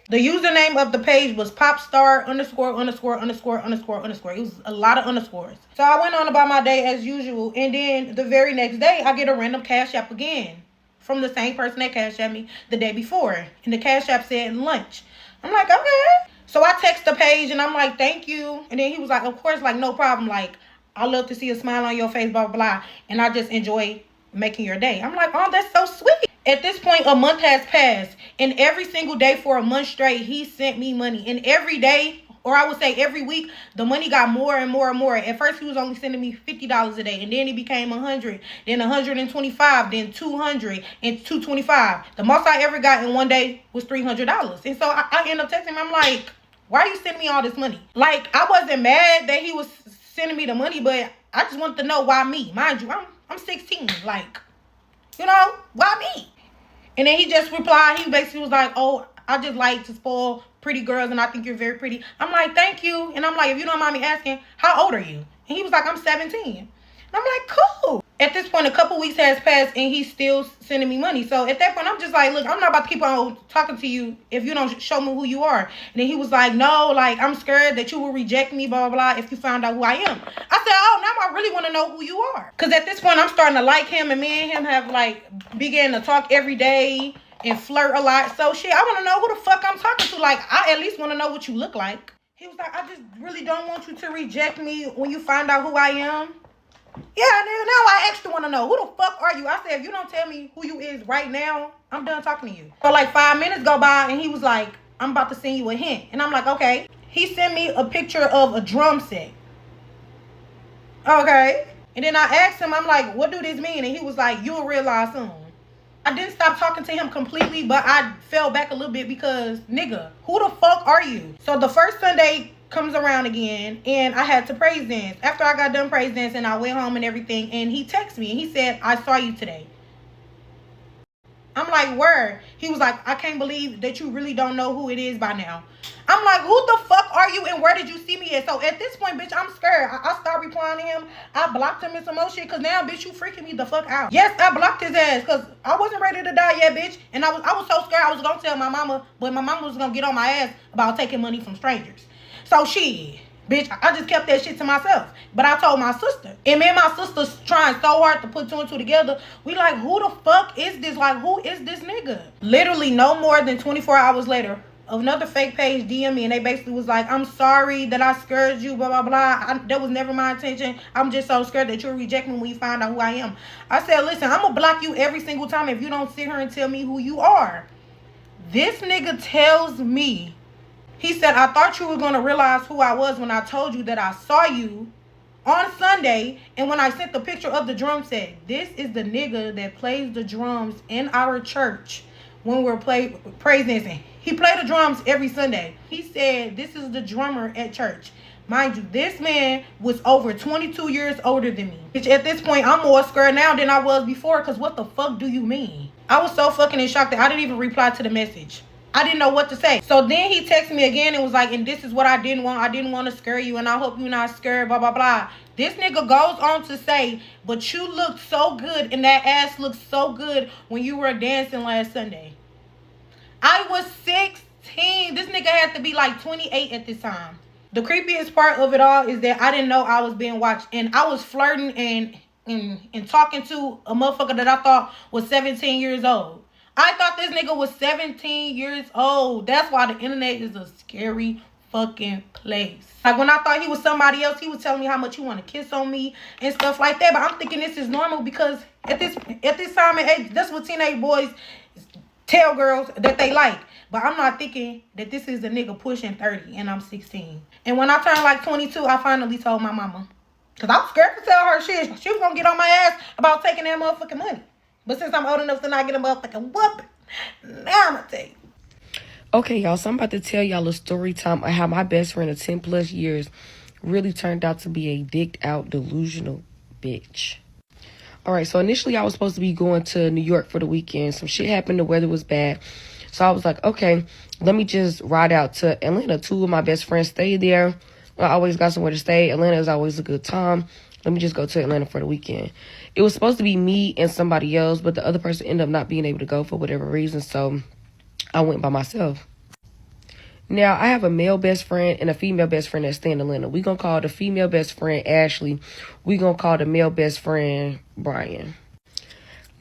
The username of the page was popstar underscore underscore underscore underscore underscore. It was a lot of underscores. So I went on about my day as usual. And then the very next day, I get a random Cash App again from the same person that Cash Apped me the day before. And the Cash App said lunch. I'm like, okay. So I text the page and I'm like, thank you. And then he was like, of course, like, no problem. Like, I love to see a smile on your face, blah, blah, blah. And I just enjoy making your day. I'm like, oh, that's so sweet. At this point, a month has passed. And every single day for a month straight, he sent me money. And every day, or I would say every week, the money got more and more and more. At first, he was only sending me $50 a day. And then it became 100, then 125, then 200, and 225. The most I ever got in one day was $300. And so I ended up texting him. I'm like, why are you sending me all this money? Like, I wasn't mad that he was sending me the money, but I just wanted to know why me. Mind you, I'm 16. Like, you know, why me? And then he just replied, he basically was like, oh, I just like to spoil pretty girls and I think you're very pretty. I'm like, thank you. And I'm like, if you don't mind me asking, how old are you? And he was like, I'm 17. And I'm like, cool. At this point, a couple weeks has passed and he's still sending me money. So at that point, I'm just like, look, I'm not about to keep on talking to you if you don't show me who you are. And then he was like, no, like, I'm scared that you will reject me, blah, blah, blah, if you found out who I am. I said, oh, now I really want to know who you are. Because at this point, I'm starting to like him, and me and him have, like, began to talk every day and flirt a lot. So, shit, I want to know who the fuck I'm talking to. Like, I at least want to know what you look like. He was like, I just really don't want you to reject me when you find out who I am. Yeah, nigga, now I extra want to know, who the fuck are you? I said, if you don't tell me who you is right now, I'm done talking to you. So like 5 minutes go by and he was like, I'm about to send you a hint. And I'm like, okay. He sent me a picture of a drum set. Okay. And then I asked him, I'm like, what do this mean? And he was like, you'll realize soon. I didn't stop talking to him completely, but I fell back a little bit because, nigga, who the fuck are you? So the first Sunday comes around again and I had to praise dance. After I got done praise dancing, I went home and everything, and he texted me and he said, I saw you today. I'm like, word. He was like, I can't believe that you really don't know who it is by now. I'm like, who the fuck are you and where did you see me at? So at this point, bitch, I'm scared. I started replying to him. I blocked him and some more shit because now, bitch, you freaking me the fuck out. Yes, I blocked his ass because I wasn't ready to die yet, bitch. And I was so scared I was going to tell my mama, but my mama was going to get on my ass about taking money from strangers. So shit, bitch, I just kept that shit to myself. But I told my sister. And me and my sister's trying so hard to put two and two together. We like, who the fuck is this? Like, who is this nigga? Literally no more than 24 hours later, another fake page DM me. And they basically was like, I'm sorry that I scared you, blah, blah, blah. That was never my intention. I'm just so scared that you'll reject me when you find out who I am. I said, listen, I'm going to block you every single time if you don't sit here and tell me who you are. This nigga tells me, he said, I thought you were going to realize who I was when I told you that I saw you on Sunday. And when I sent the picture of the drum set, this is the nigga that plays the drums in our church when we're praise dancing. He played the drums every Sunday. He said, this is the drummer at church. Mind you, this man was over 22 years older than me. Which at this point, I'm more scared now than I was before. Because what the fuck do you mean? I was so fucking in shock that I didn't even reply to the message. I didn't know what to say. So then he texted me again and was like, and this is what I didn't want. I didn't want to scare you, and I hope you're not scared, blah, blah, blah. This nigga goes on to say, but you looked so good, and that ass looked so good when you were dancing last Sunday. I was 16. This nigga had to be like 28 at this time. The creepiest part of it all is that I didn't know I was being watched, and I was flirting and talking to a motherfucker that I thought was 17 years old. I thought this nigga was 17 years old. That's why the internet is a scary fucking place. Like when I thought he was somebody else, he was telling me how much he want to kiss on me and stuff like that. But I'm thinking this is normal because at this time and age, that's what teenage boys tell girls that they like. But I'm not thinking that this is a nigga pushing 30 and I'm 16. And when I turned like 22, I finally told my mama. Because I was scared to tell her shit. She was going to get on my ass about taking that motherfucking money. But since I'm old enough to not get a motherfucking whooping, now I'm going to tell you. Okay, y'all, so I'm about to tell y'all a story time of how my best friend of 10 plus years really turned out to be a dicked out, delusional bitch. All right, so initially I was supposed to be going to New York for the weekend. Some shit happened, the weather was bad. So I was like, okay, let me just ride out to Atlanta. Two of my best friends stayed there. I always got somewhere to stay. Atlanta is always a good time. Let me just go to Atlanta for the weekend. It was supposed to be me and somebody else, but the other person ended up not being able to go for whatever reason, so I went by myself. Now, I have a male best friend and a female best friend that stay in Atlanta. We gonna call the female best friend Ashley. We gonna call the male best friend Brian.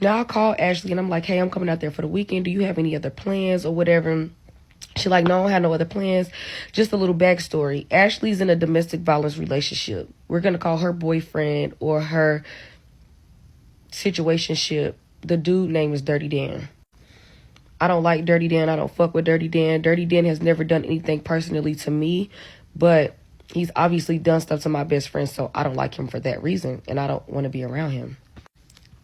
Now, I call Ashley and I'm like, hey, I'm coming out there for the weekend. Do you have any other plans or whatever? She like, no, I don't have no other plans. Just a little backstory. Ashley's in a domestic violence relationship. We're going to call her boyfriend or her situationship. The dude name is Dirty Dan. I don't like Dirty Dan. I don't fuck with Dirty Dan. Dirty Dan has never done anything personally to me, but he's obviously done stuff to my best friend, so I don't like him for that reason, and I don't want to be around him.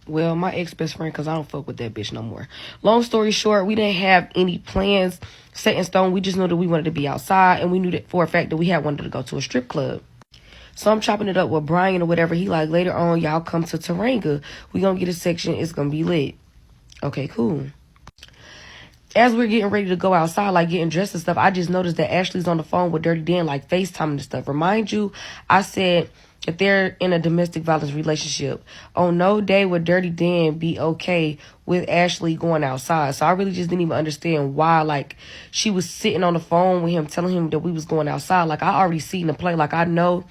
Well, my ex-best friend, because I don't fuck with that bitch no more. Long story short, we didn't have any plans set in stone. We just knew that we wanted to be outside, and we knew that for a fact that we had wanted to go to a strip club. So I'm chopping it up with Brian or whatever. He like, later on, y'all come to Taranga. We gonna get a section. It's gonna be lit. Okay, cool. As we're getting ready to go outside, like getting dressed and stuff, I just noticed that Ashley's on the phone with Dirty Dan, like FaceTiming and stuff. Remind you, I said that they're in a domestic violence relationship. On no day would Dirty Dan be okay with Ashley going outside. So I really just didn't even understand why, like, she was sitting on the phone with him, telling him that we was going outside. Like, I already seen the play. Like, I know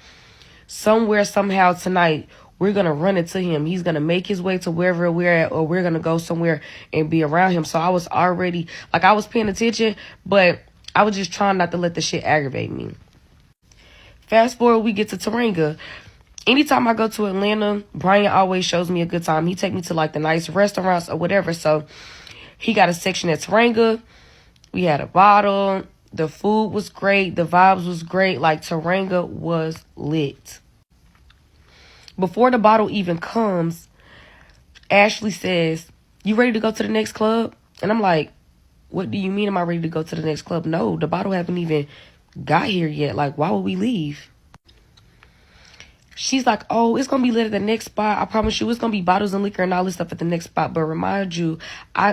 somewhere, somehow tonight, we're going to run into him. He's going to make his way to wherever we're at, or we're going to go somewhere and be around him. So I was already, like, I was paying attention, but I was just trying not to let the shit aggravate me. Fast forward, we get to Taranga. Anytime I go to Atlanta, Brian always shows me a good time. He take me to, like, the nice restaurants or whatever. So he got a section at Taranga. We had a bottle. The food was great. The vibes was great. Like, Taranga was lit. Before the bottle even comes, Ashley says, you ready to go to the next club? And I'm like, what do you mean am I ready to go to the next club? No, the bottle haven't even got here yet. Like, why would we leave? She's like, oh, it's going to be lit at the next spot. I promise you, it's going to be bottles and liquor and all this stuff at the next spot. But remind you,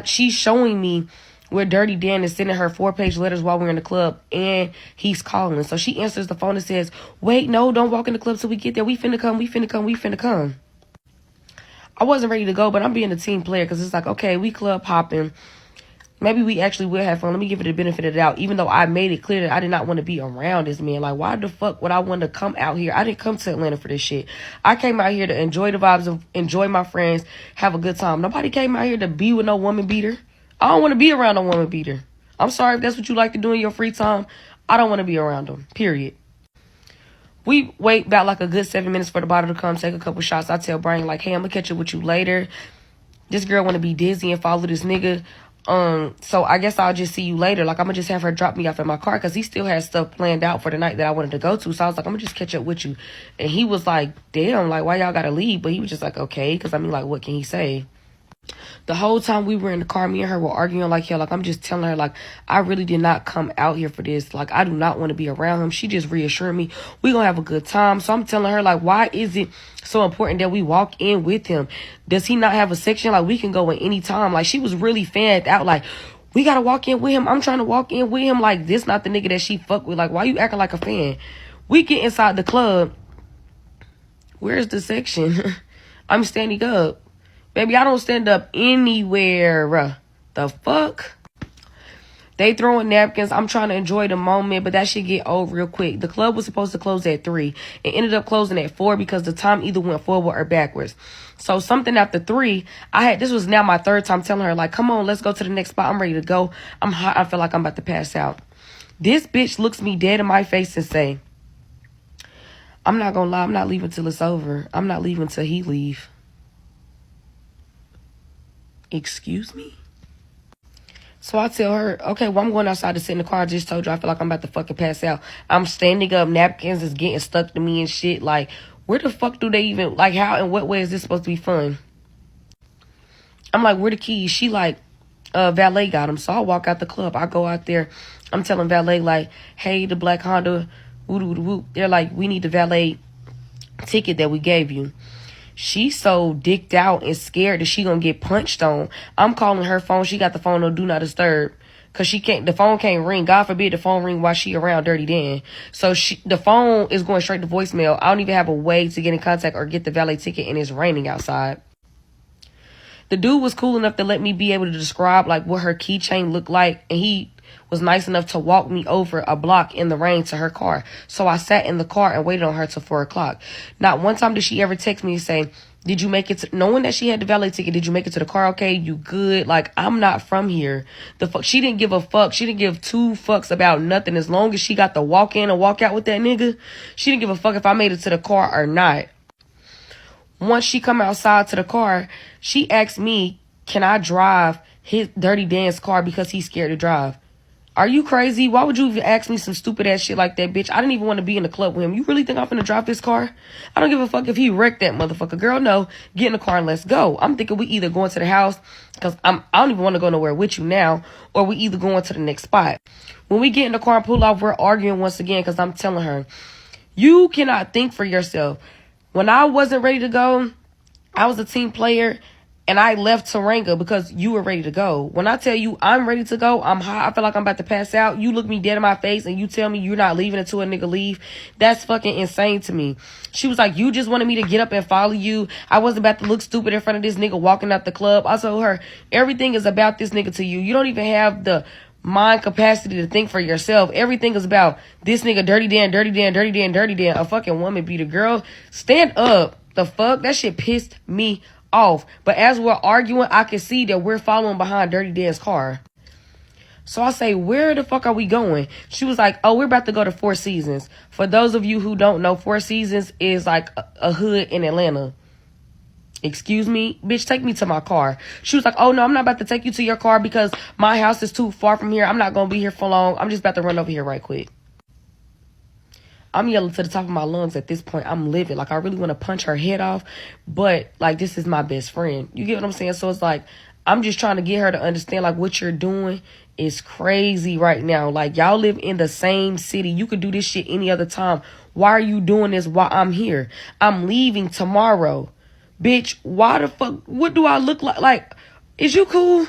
she's showing me where Dirty Dan is sending her 4-page letters while we're in the club, and he's calling. So she answers the phone and says, wait, no, don't walk in the club till we get there. We finna come. I wasn't ready to go, but I'm being a team player because it's like, okay, we club hopping. Maybe we actually will have fun. Let me give it the benefit of the doubt, even though I made it clear that I did not want to be around this man. Like, why the fuck would I want to come out here? I didn't come to Atlanta for this shit. I came out here to enjoy the vibes, of enjoy my friends, have a good time. Nobody came out here to be with no woman beater. I don't want to be around a woman beater. I'm sorry if that's what you like to do in your free time. I don't want to be around them, period. We wait about like a good 7 minutes for the bottle to come, take a couple shots. I tell Brian, like, hey, I'm going to catch up with you later. This girl want to be dizzy and follow this nigga. So I guess I'll just see you later. Like, I'm going to just have her drop me off in my car because he still has stuff planned out for the night that I wanted to go to. So I was like, I'm going to just catch up with you. And he was like, damn, like, why y'all got to leave? But he was just like, okay. Because, I mean, like, what can he say? The whole time we were in the car, me and her were arguing like hell. Like, I'm just telling her, like, I really did not come out here for this. Like, I do not want to be around him. She just reassured me we gonna have a good time. So I'm telling her, like, why is it so important that we walk in with him? Does he not have a section? Like, we can go at any time. Like, she was really fanned out. Like, we gotta walk in with him. I'm trying to walk in with him. Like, this not the nigga that she fuck with. Like, why you acting like a fan? We get inside the club. Where's the section? I'm standing up. Baby, I don't stand up anywhere. The fuck? They throwing napkins. I'm trying to enjoy the moment, but that shit get old real quick. The club was supposed to close at 3. It ended up closing at 4 because the time either went forward or backwards. So something after 3, this was now my 3rd time telling her, like, come on, let's go to the next spot. I'm ready to go. I'm hot. I feel like I'm about to pass out. This bitch looks me dead in my face and say, I'm not gonna lie, I'm not leaving till it's over. I'm not leaving till he leave. Excuse me? So I tell her, okay, well, I'm going outside to sit in the car. I just told you I feel like I'm about to fucking pass out. I'm standing up, napkins is getting stuck to me and shit. Like, where the fuck do they even, like, how and what way is this supposed to be fun? I'm like, where the keys? She like, valet got them. So I walk out the club. I go out there. I'm telling valet, like, hey, the black Honda, woo. They're like, we need the valet ticket that we gave you. She's so dicked out and scared that she gonna get punched on. I'm calling her phone. She got the phone on Do Not Disturb. Cause the phone can't ring. God forbid the phone ring while she around Dirty Dan. So the phone is going straight to voicemail. I don't even have a way to get in contact or get the valet ticket, and it's raining outside. The dude was cool enough to let me be able to describe like what her keychain looked like, and he was nice enough to walk me over a block in the rain to her car. So I sat in the car and waited on her till 4 o'clock. Not one time did she ever text me and say, did you make it to, knowing that she had the valet ticket, did you make it to the car okay? You good? Like, I'm not from here. She didn't give a fuck. She didn't give 2 fucks about nothing. As long as she got to walk in and walk out with that nigga, she didn't give a fuck if I made it to the car or not. Once she come outside to the car, she asked me, can I drive his Dirty Dan's car because he's scared to drive? Are you crazy? Why would you even ask me some stupid ass shit like that, bitch? I didn't even want to be in the club with him. You really think I'm finna drive this car? I don't give a fuck if he wrecked that motherfucker. Girl, no. Get in the car and let's go. I'm thinking we either going to the house, because I don't even want to go nowhere with you now, or we either going to the next spot. When we get in the car and pull off, we're arguing once again because I'm telling her, you cannot think for yourself. When I wasn't ready to go, I was a team player, and I left Taranga because you were ready to go. When I tell you I'm ready to go, I'm high, I feel like I'm about to pass out. You look me dead in my face and you tell me you're not leaving until a nigga leave. That's fucking insane to me. She was like, you just wanted me to get up and follow you. I wasn't about to look stupid in front of this nigga walking out the club. I told her, everything is about this nigga to you. You don't even have the mind capacity to think for yourself. Everything is about this nigga, Dirty Dan. A fucking woman beater. Girl, stand up. The fuck? That shit pissed me off. But as we're arguing, I can see that we're following behind Dirty Dan's car. So I say, where the fuck are we going? She was like, oh, we're about to go to Four Seasons. For those of you who don't know, Four Seasons is like a hood in Atlanta. Excuse me? Bitch, take me to my car. She was like, oh, no, I'm not about to take you to your car because my house is too far from here. I'm not going to be here for long. I'm just about to run over here right quick. I'm yelling to the top of my lungs at this point. I'm livid. Like, I really want to punch her head off. But, like, this is my best friend. You get what I'm saying? So it's like, I'm just trying to get her to understand, like, what you're doing is crazy right now. Like, y'all live in the same city. You could do this shit any other time. Why are you doing this while I'm here? I'm leaving tomorrow. Bitch, why the fuck? What do I look like? Like, is you cool?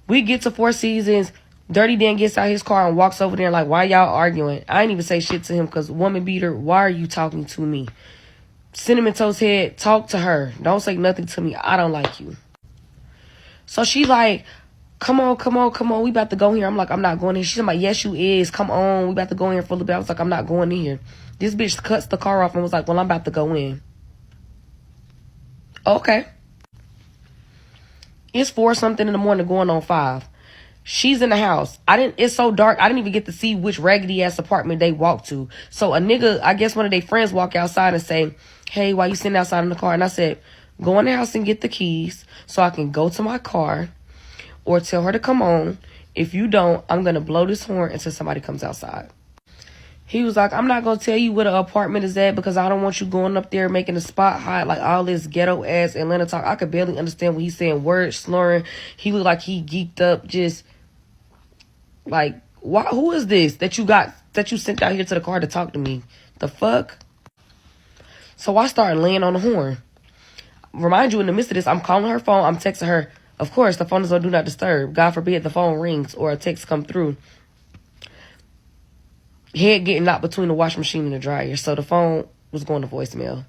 We get to Four Seasons. Dirty Dan gets out his car and walks over there like, why y'all arguing? I ain't even say shit to him because woman beater, why are you talking to me? Cinnamon Toast Head, talk to her. Don't say nothing to me. I don't like you. So she like, come on. We about to go here. I'm like, I'm not going in. She's like, yes, you is. Come on. We about to go in here for a little bit. I was like, I'm not going in here. This bitch cuts the car off and was like, well, I'm about to go in. Okay. It's 4 something in the morning going on 5. She's in the house. It's so dark. I didn't even get to see which raggedy ass apartment they walked to. So a nigga, I guess one of their friends walk outside and say, hey, why you sitting outside in the car? And I said, go in the house and get the keys so I can go to my car or tell her to come on. If you don't, I'm going to blow this horn until somebody comes outside. He was like, I'm not going to tell you where the apartment is at because I don't want you going up there making the spot hot, like all this ghetto ass Atlanta talk. I could barely understand what he's saying, words slurring. He looked like he geeked up, just like, why? Who is this that you sent out here to the car to talk to me? The fuck? So I started laying on the horn. Remind you, in the midst of this, I'm calling her phone. I'm texting her. Of course, the phone is on Do Not Disturb. God forbid the phone rings or a text come through. Head getting knocked between the washing machine and the dryer. So the phone was going to voicemail.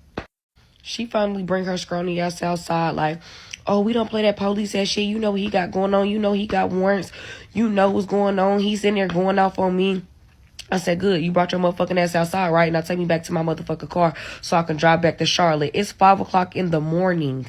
She finally bring her scrawny ass outside like, oh, we don't play that police ass shit. You know what he got going on. You know he got warrants. You know what's going on. He's in there going off on me. I said, good. You brought your motherfucking ass outside, right? Now take me back to my motherfucking car so I can drive back to Charlotte. It's 5 o'clock in the morning.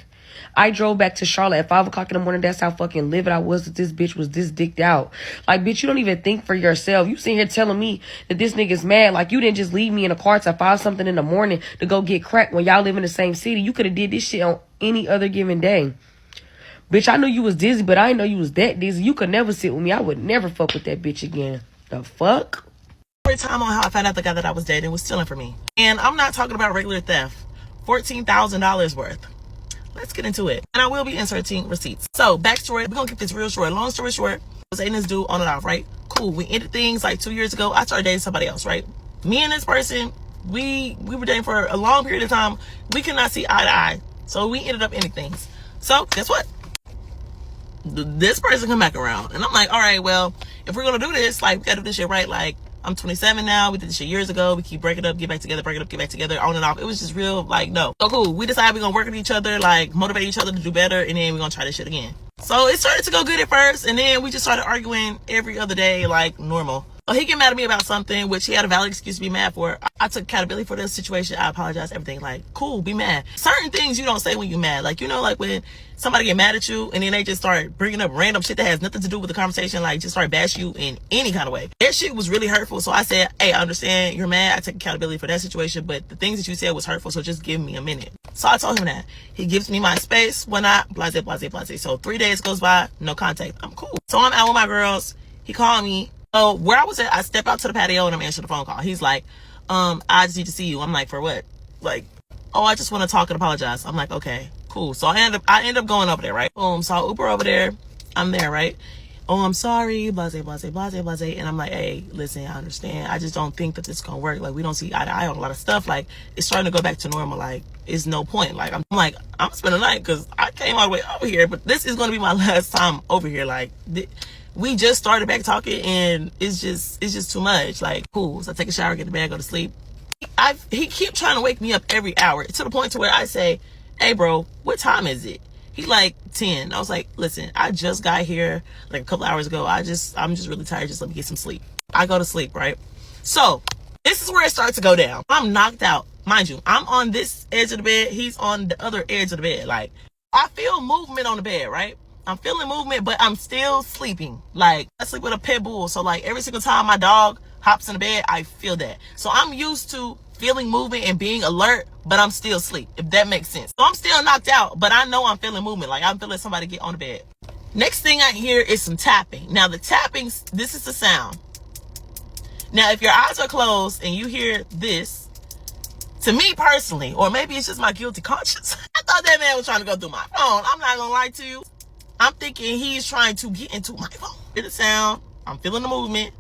I drove back to Charlotte at 5 o'clock in the morning. That's how fucking livid I was that this bitch was this dicked out. Like, bitch, you don't even think for yourself. You sitting here telling me that this nigga's mad. Like, you didn't just leave me in a car to 5 something in the morning to go get crack when y'all live in the same city. You could have did this shit on any other given day. Bitch, I knew you was dizzy, but I didn't know you was that dizzy. You could never sit with me. I would never fuck with that bitch again. The fuck? Time on how I found out the guy that I was dating was stealing from me. And I'm not talking about regular theft. $14,000 worth. Let's get into it. And I will be inserting receipts. So, backstory, we're gonna keep this real short. Long story short, I was dating this dude on and off, right? Cool. We ended things like 2 years ago. I started dating somebody else, right? Me and this person, we were dating for a long period of time. We could not see eye to eye. So we ended up ending things. So, guess what? This person come back around. And I'm like, all right, well, if we're gonna do this, like, we gotta do this shit right. Like, I'm 27 now. We did this shit years ago. We keep breaking up, get back together, break it up, get back together, on and off. It was just real, like, no. So cool. We decided we're gonna work with each other, like, motivate each other to do better, and then we're gonna try this shit again. So it started to go good at first, and then we just started arguing every other day, like normal. So he get mad at me about something, which he had a valid excuse to be mad for. I took accountability for this situation. I apologize, everything. Like, cool, be mad. Certain things you don't say when you mad. Like, you know, like when somebody get mad at you and then they just start bringing up random shit that has nothing to do with the conversation, like just start bash you in any kind of way. That shit was really hurtful. So I said, hey, I understand you're mad. I take accountability for that situation, but the things that you said was hurtful. So just give me a minute. So I told him that. He gives me my space when I blase, blase, blase. So 3 days goes by, no contact. I'm cool. So I'm out with my girls. He called me. So where I was at, I step out to the patio and I'm answering the phone call. He's like, I just need to see you. I'm like, for what? Like, oh, I just want to talk and apologize. I'm like, okay, cool. So I end up going over there, right? Boom. So I Uber over there. I'm there, right? Oh, I'm sorry, blase, blase, blase, blase. And I'm like, hey, listen, I understand. I just don't think that this is going to work. Like, we don't see eye to eye on a lot of stuff. Like, it's starting to go back to normal. Like, it's no point. Like, I'm spending the night because I came all the way over here. But this is going to be my last time over here. Like, we just started back talking and it's just too much. Like, cool. So I take a shower, get to bed, go to sleep. He keep trying to wake me up every hour to the point to where I say, hey bro, what time is it? He like 10. I was like, listen, I just got here like a couple hours ago. I'm just really tired. Just let me get some sleep. I go to sleep, right? So this is where it starts to go down. I'm knocked out. Mind you, I'm on this edge of the bed. He's on the other edge of the bed. Like, I feel movement on the bed, right? I'm feeling movement, but I'm still sleeping. Like, I sleep with a pit bull. So like every single time my dog hops in the bed, I feel that. So I'm used to feeling movement and being alert, but I'm still asleep, if that makes sense. So I'm still knocked out, but I know I'm feeling movement. Like, I'm feeling somebody get on the bed. Next thing I hear is some tapping. Now the tapping, this is the sound. Now, if your eyes are closed and you hear this, to me personally, or maybe it's just my guilty conscience, I thought that man was trying to go through my phone. I'm not gonna lie to you. I'm thinking he's trying to get into my phone. Hear the sound. I'm feeling the movement.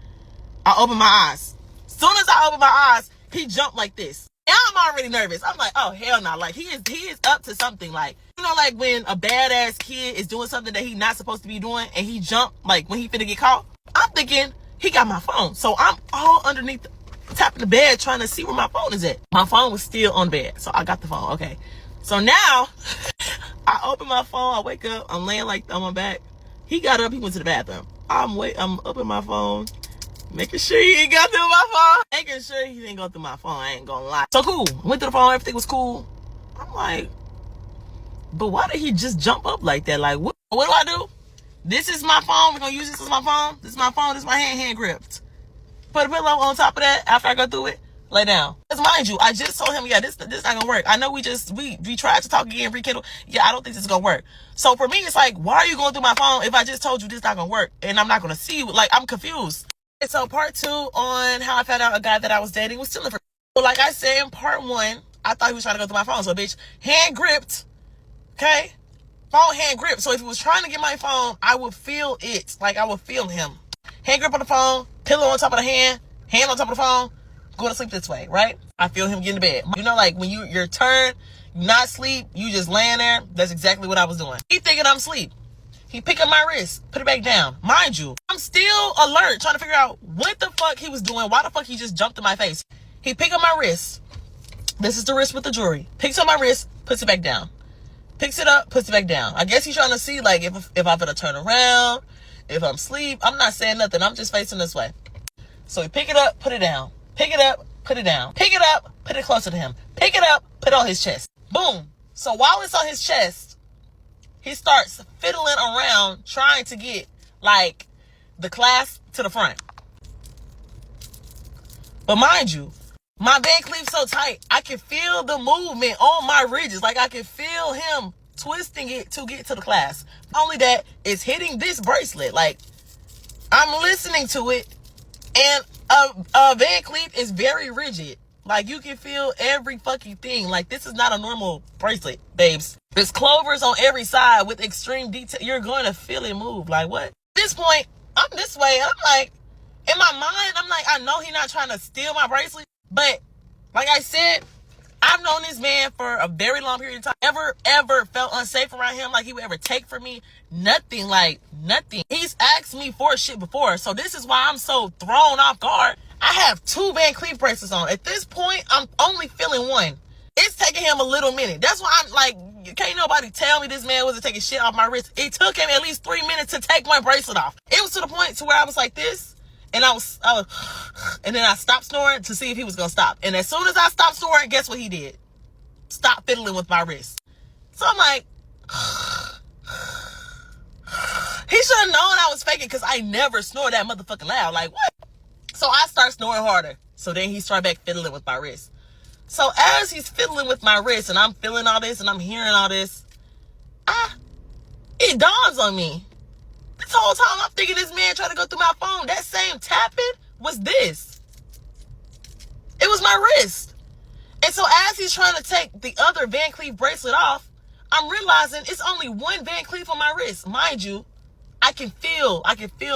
I open my eyes. Soon as I open my eyes, he jumped like this. And I'm already nervous. I'm like, oh, hell no. Like, he is up to something. Like, you know, like when a badass kid is doing something that he's not supposed to be doing and he jumped, like when he finna get caught. I'm thinking he got my phone. So I'm all underneath tapping the bed trying to see where my phone is at. My phone was still on bed. So I got the phone. Okay. So now I open my phone. I wake up. I'm laying like on my back. He got up. He went to the bathroom. I'm up in my phone, making sure he ain't go through my phone. Making sure he didn't go through my phone. I ain't gonna lie. So cool. Went to the phone. Everything was cool. I'm like, but why did he just jump up like that? Like, what do I do? This is my phone. We're gonna use this as my phone. This is my phone. This is my hand gripped. Put a pillow on top of that after I go through it. Lay down. Because mind you, I just told him, yeah, this not gonna work. I know we tried to talk again, rekindle. Yeah, I don't think this is gonna work. So for me, it's like, why are you going through my phone if I just told you this not gonna work and I'm not gonna see you? Like, I'm confused. And so part 2 on how I found out a guy that I was dating was stealing from me. So like I said in part 1, I thought he was trying to go through my phone. So bitch, hand gripped, okay? Phone hand gripped. So if he was trying to get my phone, I would feel it. Like, I would feel him. Hand grip on the phone, pillow on top of the hand on top of the phone, go to sleep this way, right? I feel him get in the bed. You know, like when your turn, not sleep, you just laying there. That's exactly what I was doing. He thinking I'm asleep. He pick up my wrist, put it back down. Mind you, I'm still alert, trying to figure out what the fuck he was doing. Why the fuck he just jumped in my face? He pick up my wrist. This is the wrist with the jewelry. Picks up my wrist, puts it back down. Picks it up, puts it back down. I guess he's trying to see, like, if I'm gonna turn around, if I'm asleep. I'm not saying nothing. I'm just facing this way. So he pick it up, put it down. Pick it up, put it down. Pick it up, put it closer to him. Pick it up, put it on his chest. Boom. So while it's on his chest, he starts fiddling around trying to get, like, the clasp to the front. But mind you, my bed cleaves so tight, I can feel the movement on my ridges. Like, I can feel him twisting it to get to the class. Only that it's hitting this bracelet. Like, I'm listening to it, and a Van Cleef is very rigid. Like, you can feel every fucking thing. Like, this is not a normal bracelet, babes. There's clovers on every side with extreme detail. You're going to feel it move. Like, what? At this point, I'm this way. I'm like, in my mind, I'm like, I know he's not trying to steal my bracelet. But, like I said, I've known this man for a very long period of time. Ever felt unsafe around him, like he would ever take from me? Nothing, like nothing. He's asked me for shit before, so this is why I'm so thrown off guard. I have 2 Van Cleef bracelets on. At this point, I'm only feeling one. It's taking him a little minute. That's why I'm like, can't nobody tell me this man wasn't taking shit off my wrist. It took him at least 3 minutes to take my bracelet off. It was to the point to where I was like this, and I was, and then I stopped snoring to see if he was gonna stop. And as soon as I stopped snoring, guess what he did? Stop fiddling with my wrist. So I'm like, he should have known I was faking, because I never snore that motherfucking loud. Like, what? So I start snoring harder. So then he started back fiddling with my wrist. So as he's fiddling with my wrist, and I'm feeling all this, and I'm hearing all this, it dawns on me. This whole time I'm thinking this man tried to go through my phone. That same tapping was this. It was my wrist. And so as he's trying to take the other Van Cleef bracelet off, I'm realizing it's only one Van Cleef on my wrist. Mind you, I can feel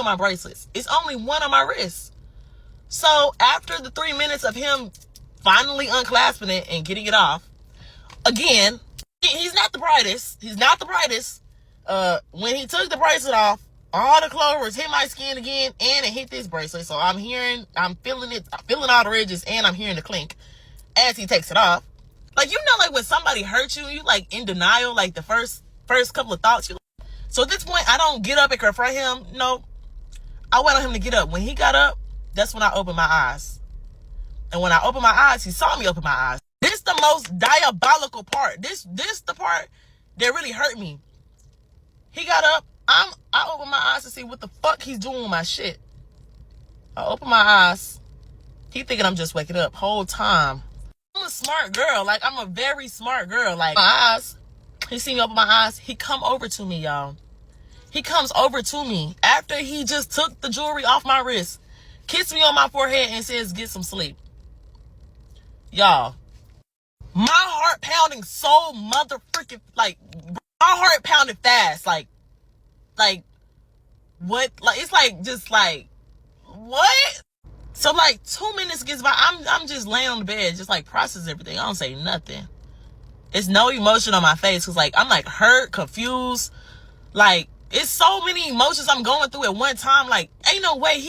my bracelets. It's only one on my wrist. So after the 3 minutes of him finally unclasping it and getting it off, again, he's not the brightest. He's not the brightest. When he took the bracelet off, all the clovers hit my skin again, and it hit this bracelet. So I'm feeling it, I'm feeling all the ridges, and I'm hearing the clink as he takes it off. Like, you know, like when somebody hurts you, you like in denial, like the first couple of thoughts. So at this point, I don't get up and confront him. No, I wait on him to get up. When he got up, that's when I opened my eyes. And when I opened my eyes, he saw me open my eyes. This the most diabolical part. This the part that really hurt me. He got up. I opened my eyes to see what the fuck he's doing with my shit. I opened my eyes. He thinking I'm just waking up. Whole time. I'm a smart girl. Like, I'm a very smart girl. Like, my eyes. He see me open my eyes. He come over to me, y'all. He comes over to me after he just took the jewelry off my wrist, kissed me on my forehead, and says, get some sleep. Y'all, my heart pounding so motherfucking, like, my heart pounded fast. Like, what? Like, it's like, just like, what? So like 2 minutes gets by. I'm just laying on the bed, just like process everything. I don't say nothing. It's no emotion on my face, because like I'm like hurt, confused. Like, it's so many emotions I'm going through at one time. Like, ain't no way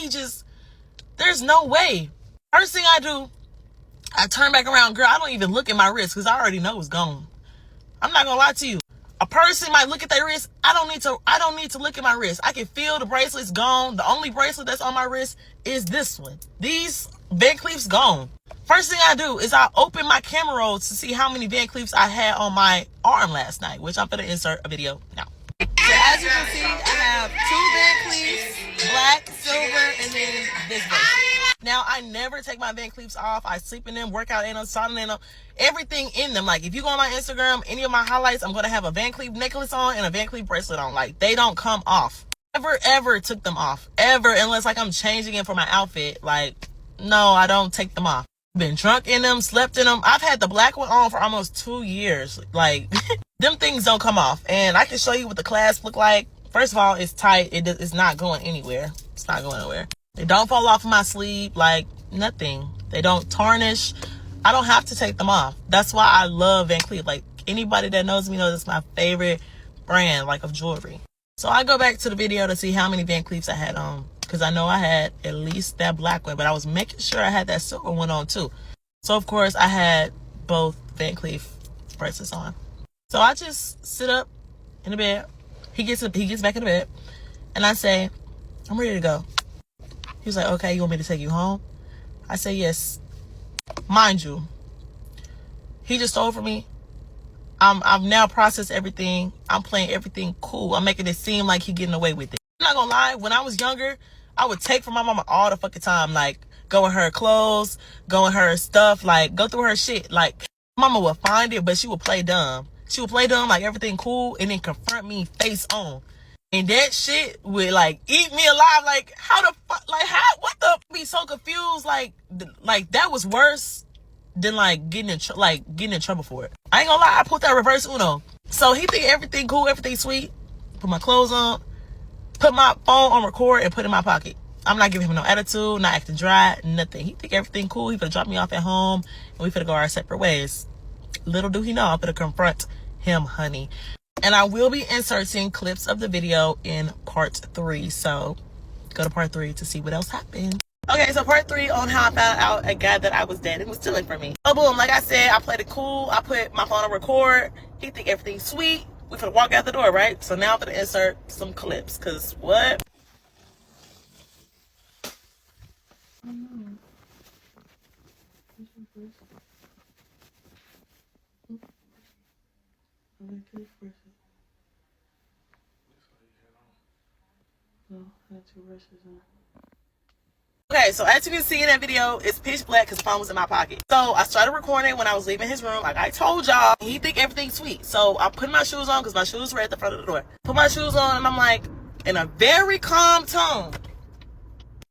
there's no way. First thing I do, I turn back around. Girl, I don't even look at my wrist, because I already know it's gone. I'm not gonna lie to you. A person might look at their wrist. I don't need to look at my wrist. I can feel the bracelet's gone. The only bracelet that's on my wrist is this one. These Van Cleef's gone. First thing I do is I open my camera rolls to see how many Van Cleefs I had on my arm last night, which I'm gonna insert a video now. So as you can see, I have 2 Van Cleefs, black, silver, and then this bracelet. Now, I never take my Van Cleefs off. I sleep in them, work out in them, sauna in them, everything in them. Like, if you go on my Instagram, any of my highlights, I'm going to have a Van Cleef necklace on and a Van Cleef bracelet on. Like, they don't come off. Ever took them off. Ever, unless, like, I'm changing it for my outfit. Like, no, I don't take them off. Been drunk in them, slept in them. I've had the black one on for almost 2 years. Like, them things don't come off. And I can show you what the clasp look like. First of all, it's tight. It's not going anywhere. It's not going anywhere. They don't fall off of my sleeve, like nothing. They don't tarnish. I don't have to take them off. That's why I love Van Cleef. Like, anybody that knows me knows it's my favorite brand, like, of jewelry. So I go back to the video to see how many Van Cleefs I had on, because I know I had at least that black one, but I was making sure I had that silver one on too. So of course I had both Van Cleef bracelets on. So I just sit up in the bed. He gets back in the bed, and I say, I'm ready to go. He was like, okay, you want me to take you home? I say, yes. Mind you, he just stole from me. I've now processed everything. I'm playing everything cool. I'm making it seem like he getting away with it. I'm not gonna lie, when I was younger, I would take from my mama all the fucking time. Like, go in her clothes, go in her stuff, like, go through her shit. Like, mama would find it, but she would play dumb. She would play dumb, like everything cool, and then confront me face on. And that shit would like eat me alive. Like, how the fuck, like, how, what the, be so confused. Like that was worse than like getting in trouble for it. I ain't gonna lie, I put that reverse Uno. So he think everything cool, everything sweet. Put my clothes on, put my phone on record, and put it in my pocket. I'm not giving him no attitude, not acting dry, nothing. He think everything cool. He finna drop me off at home, and we finna go our separate ways. Little do he know, I'm finna confront him, honey. And I will be inserting clips of the video in part 3. So go to part 3 to see what else happened. Okay, so part 3 on how I found out a guy that I was dating was stealing from me. So boom, like I said, I played it cool. I put my phone on record. He think everything's sweet. We finna walk out the door, right? So now I'm gonna insert some clips, cause what? Okay, so as you can see in that video, it's pitch black because the phone was in my pocket. So I started recording when I was leaving his room. Like I told y'all, he think everything's sweet. So I put my shoes on because my shoes were at the front of the door. Put my shoes on and I'm like, in a very calm tone,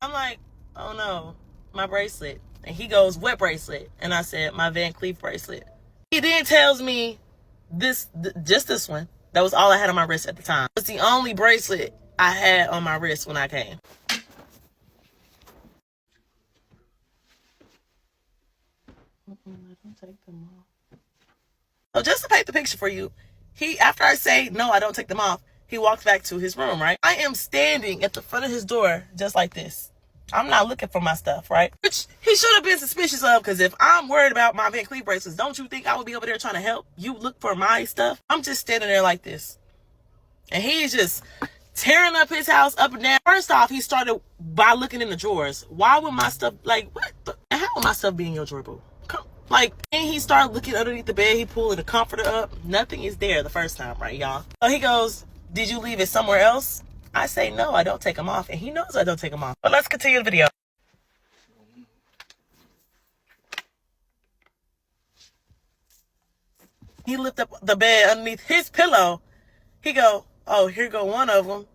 I'm like, oh no, my bracelet. And he goes, what bracelet? And I said, my Van Cleef bracelet. He then tells me just this one. That was all I had on my wrist at the time. It's the only bracelet I had on my wrist when I came. So just to paint the picture for you, after I say, no, I don't take them off, he walks back to his room, right? I am standing at the front of his door just like this. I'm not looking for my stuff, right? Which he should have been suspicious of, because if I'm worried about my Van Cleef bracelets, don't you think I would be over there trying to help you look for my stuff? I'm just standing there like this. And he's just tearing up his house up and down. First off, he started by looking in the drawers. Why would my stuff, like, what? How would my stuff be in your drawer, boo? Like, and he started looking underneath the bed. He pulled the comforter up. Nothing is there the first time, right, y'all? So he goes, did you leave it somewhere else? I say, no, I don't take them off. And he knows I don't take them off. But let's continue the video. He lifted up the bed underneath his pillow. He go, oh, here go one of them.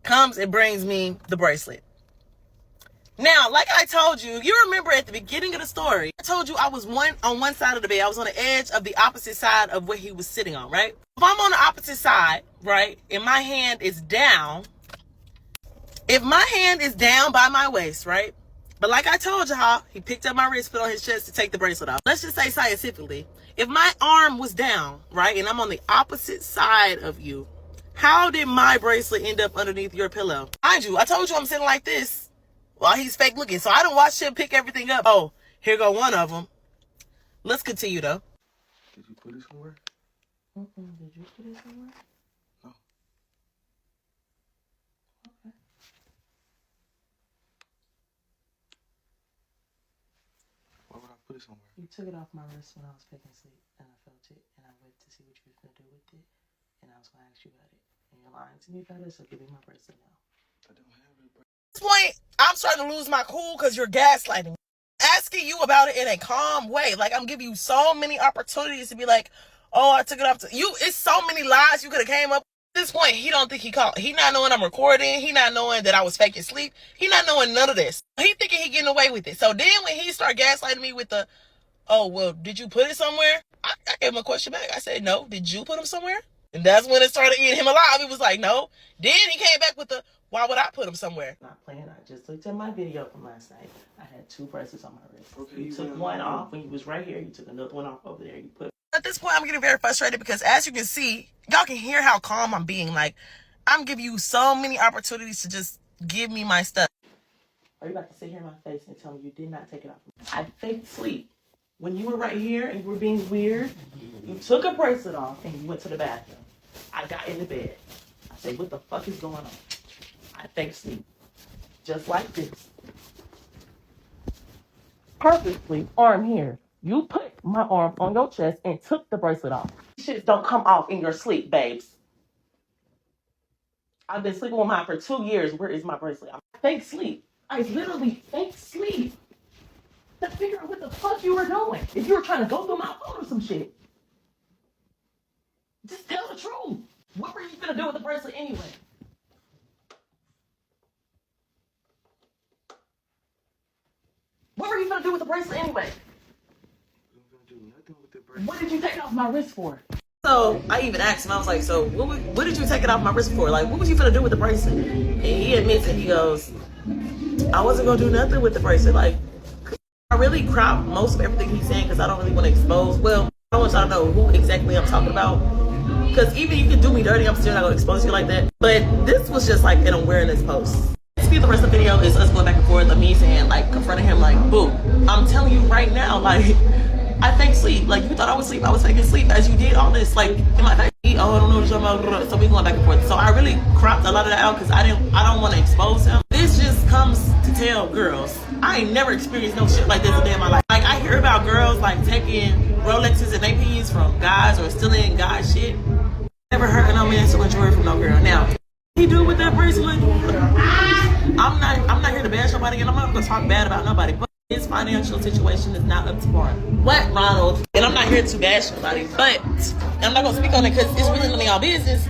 Comes and brings me the bracelet. Now, like I told you, you remember at the beginning of the story, I told you I was on one side of the bed. I was on the edge of the opposite side of where he was sitting on, right? If I'm on the opposite side, right, and my hand is down, if my hand is down by my waist, right? But like I told y'all, he picked up my wrist, put on his chest to take the bracelet off. Let's just say scientifically, if my arm was down, right, and I'm on the opposite side of you, how did my bracelet end up underneath your pillow? Mind you, I told you I'm sitting like this while he's fake looking. So I don't watch him pick everything up. Oh, here go one of them. Let's continue though. Did you put it somewhere? Did you put it somewhere? No. Okay. Why would I put it somewhere? You took it off my wrist when I was faking sleep, and I felt it, and I went to see what you were gonna do with it, and I was gonna ask you about it. And you're lying to me about it, so give me my bracelet now. I don't have it, bro. At this point, I'm starting to lose my cool because you're gaslighting me. Asking you about it in a calm way. Like, I'm giving you so many opportunities to be like, oh, I took it off to you. It's so many lies you could have came up. At this point, he don't think he called. He not knowing I'm recording. He not knowing that I was faking sleep. He not knowing none of this. He thinking he getting away with it. So then when he start gaslighting me with the, oh, well, did you put it somewhere? I gave him a question back. I said, no. Did you put him somewhere? And that's when it started eating him alive. He was like, no. Then he came back with the, why would I put him somewhere? Not playing. I just looked at my video from last night. I had 2 bracelets on my wrist. Okay, you took one off when you was right here. You took another one off over there. You put. At this point, I'm getting very frustrated because as you can see, y'all can hear how calm I'm being. Like, I'm giving you so many opportunities to just give me my stuff. Are you about to sit here in my face and tell me you did not take it off? I faked sleep. When you were right here and you were being weird, you took a bracelet off and you went to the bathroom. I got in the bed. I said, what the fuck is going on? I faked sleep. Just like this. Purposely arm here. You put my arm on your chest and took the bracelet off. Shit don't come off in your sleep, babes. I've been sleeping with mine for 2 years. Where is my bracelet? I fake sleep. I literally fake sleep to figure out what the fuck you were doing. If you were trying to go through my phone or some shit. Just tell the truth. What were you gonna do with the bracelet anyway? What were you gonna do with the bracelet anyway? I'm gonna do nothing with the bracelet. What did you take it off my wrist for? So I even asked him, I was like, so what did you take it off my wrist for? Like, what was you gonna do with the bracelet? And he admits it, he goes, I wasn't gonna do nothing with the bracelet. Like, I really crop most of everything he's saying because I don't really want to expose. Well, I don't want y'all to know who exactly I'm talking about. Because even you can do me dirty, I'm still not gonna expose you like that. But this was just like an awareness post. Basically, the rest of the video is us going back and forth, of me saying, like, confronting him, like, boo, I'm telling you right now, like, I fake sleep. Like, you thought I was asleep, I was faking sleep as you did all this. Like, in my face, oh, I don't know what you're talking about. So we going back and forth. So I really cropped a lot of that out because I don't want to expose him. This just comes to tell girls, I ain't never experienced no shit like this a day in my life. Like, I hear about girls, like, taking Rolexes and APs from guys or stealing guys shit. Never heard no man stealing jewelry from no girl. Now, he do with that bracelet. I'm not here to bash nobody, and I'm not gonna talk bad about nobody. But his financial situation is not up to par. What, Ronald? And I'm not here to bash nobody, but and I'm not gonna speak on it because it's really none of y'all business.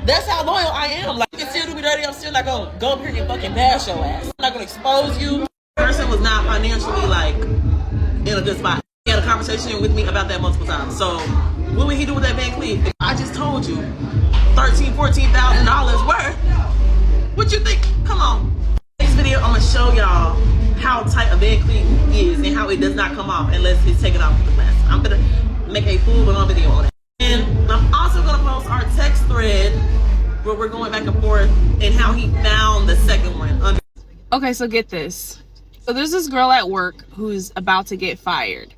That's how loyal I am. Like, you can still do me dirty. I'm still not gonna go up here and fucking bash your ass. I'm not gonna expose you. The person was not financially like in a good spot. He had a conversation with me about that multiple times. So what would he do with that Van Cleef? I just told you, $13,000-$14,000 worth. What you think? Come on. Next video, I'm gonna show y'all how tight a Van Cleef is and how it does not come off unless it's taken off with the plastic. I'm gonna make a full-blown video on it. And I'm also gonna post our text thread where we're going back and forth and how he found the second one. Okay, so get this. So there's this girl at work who's about to get fired.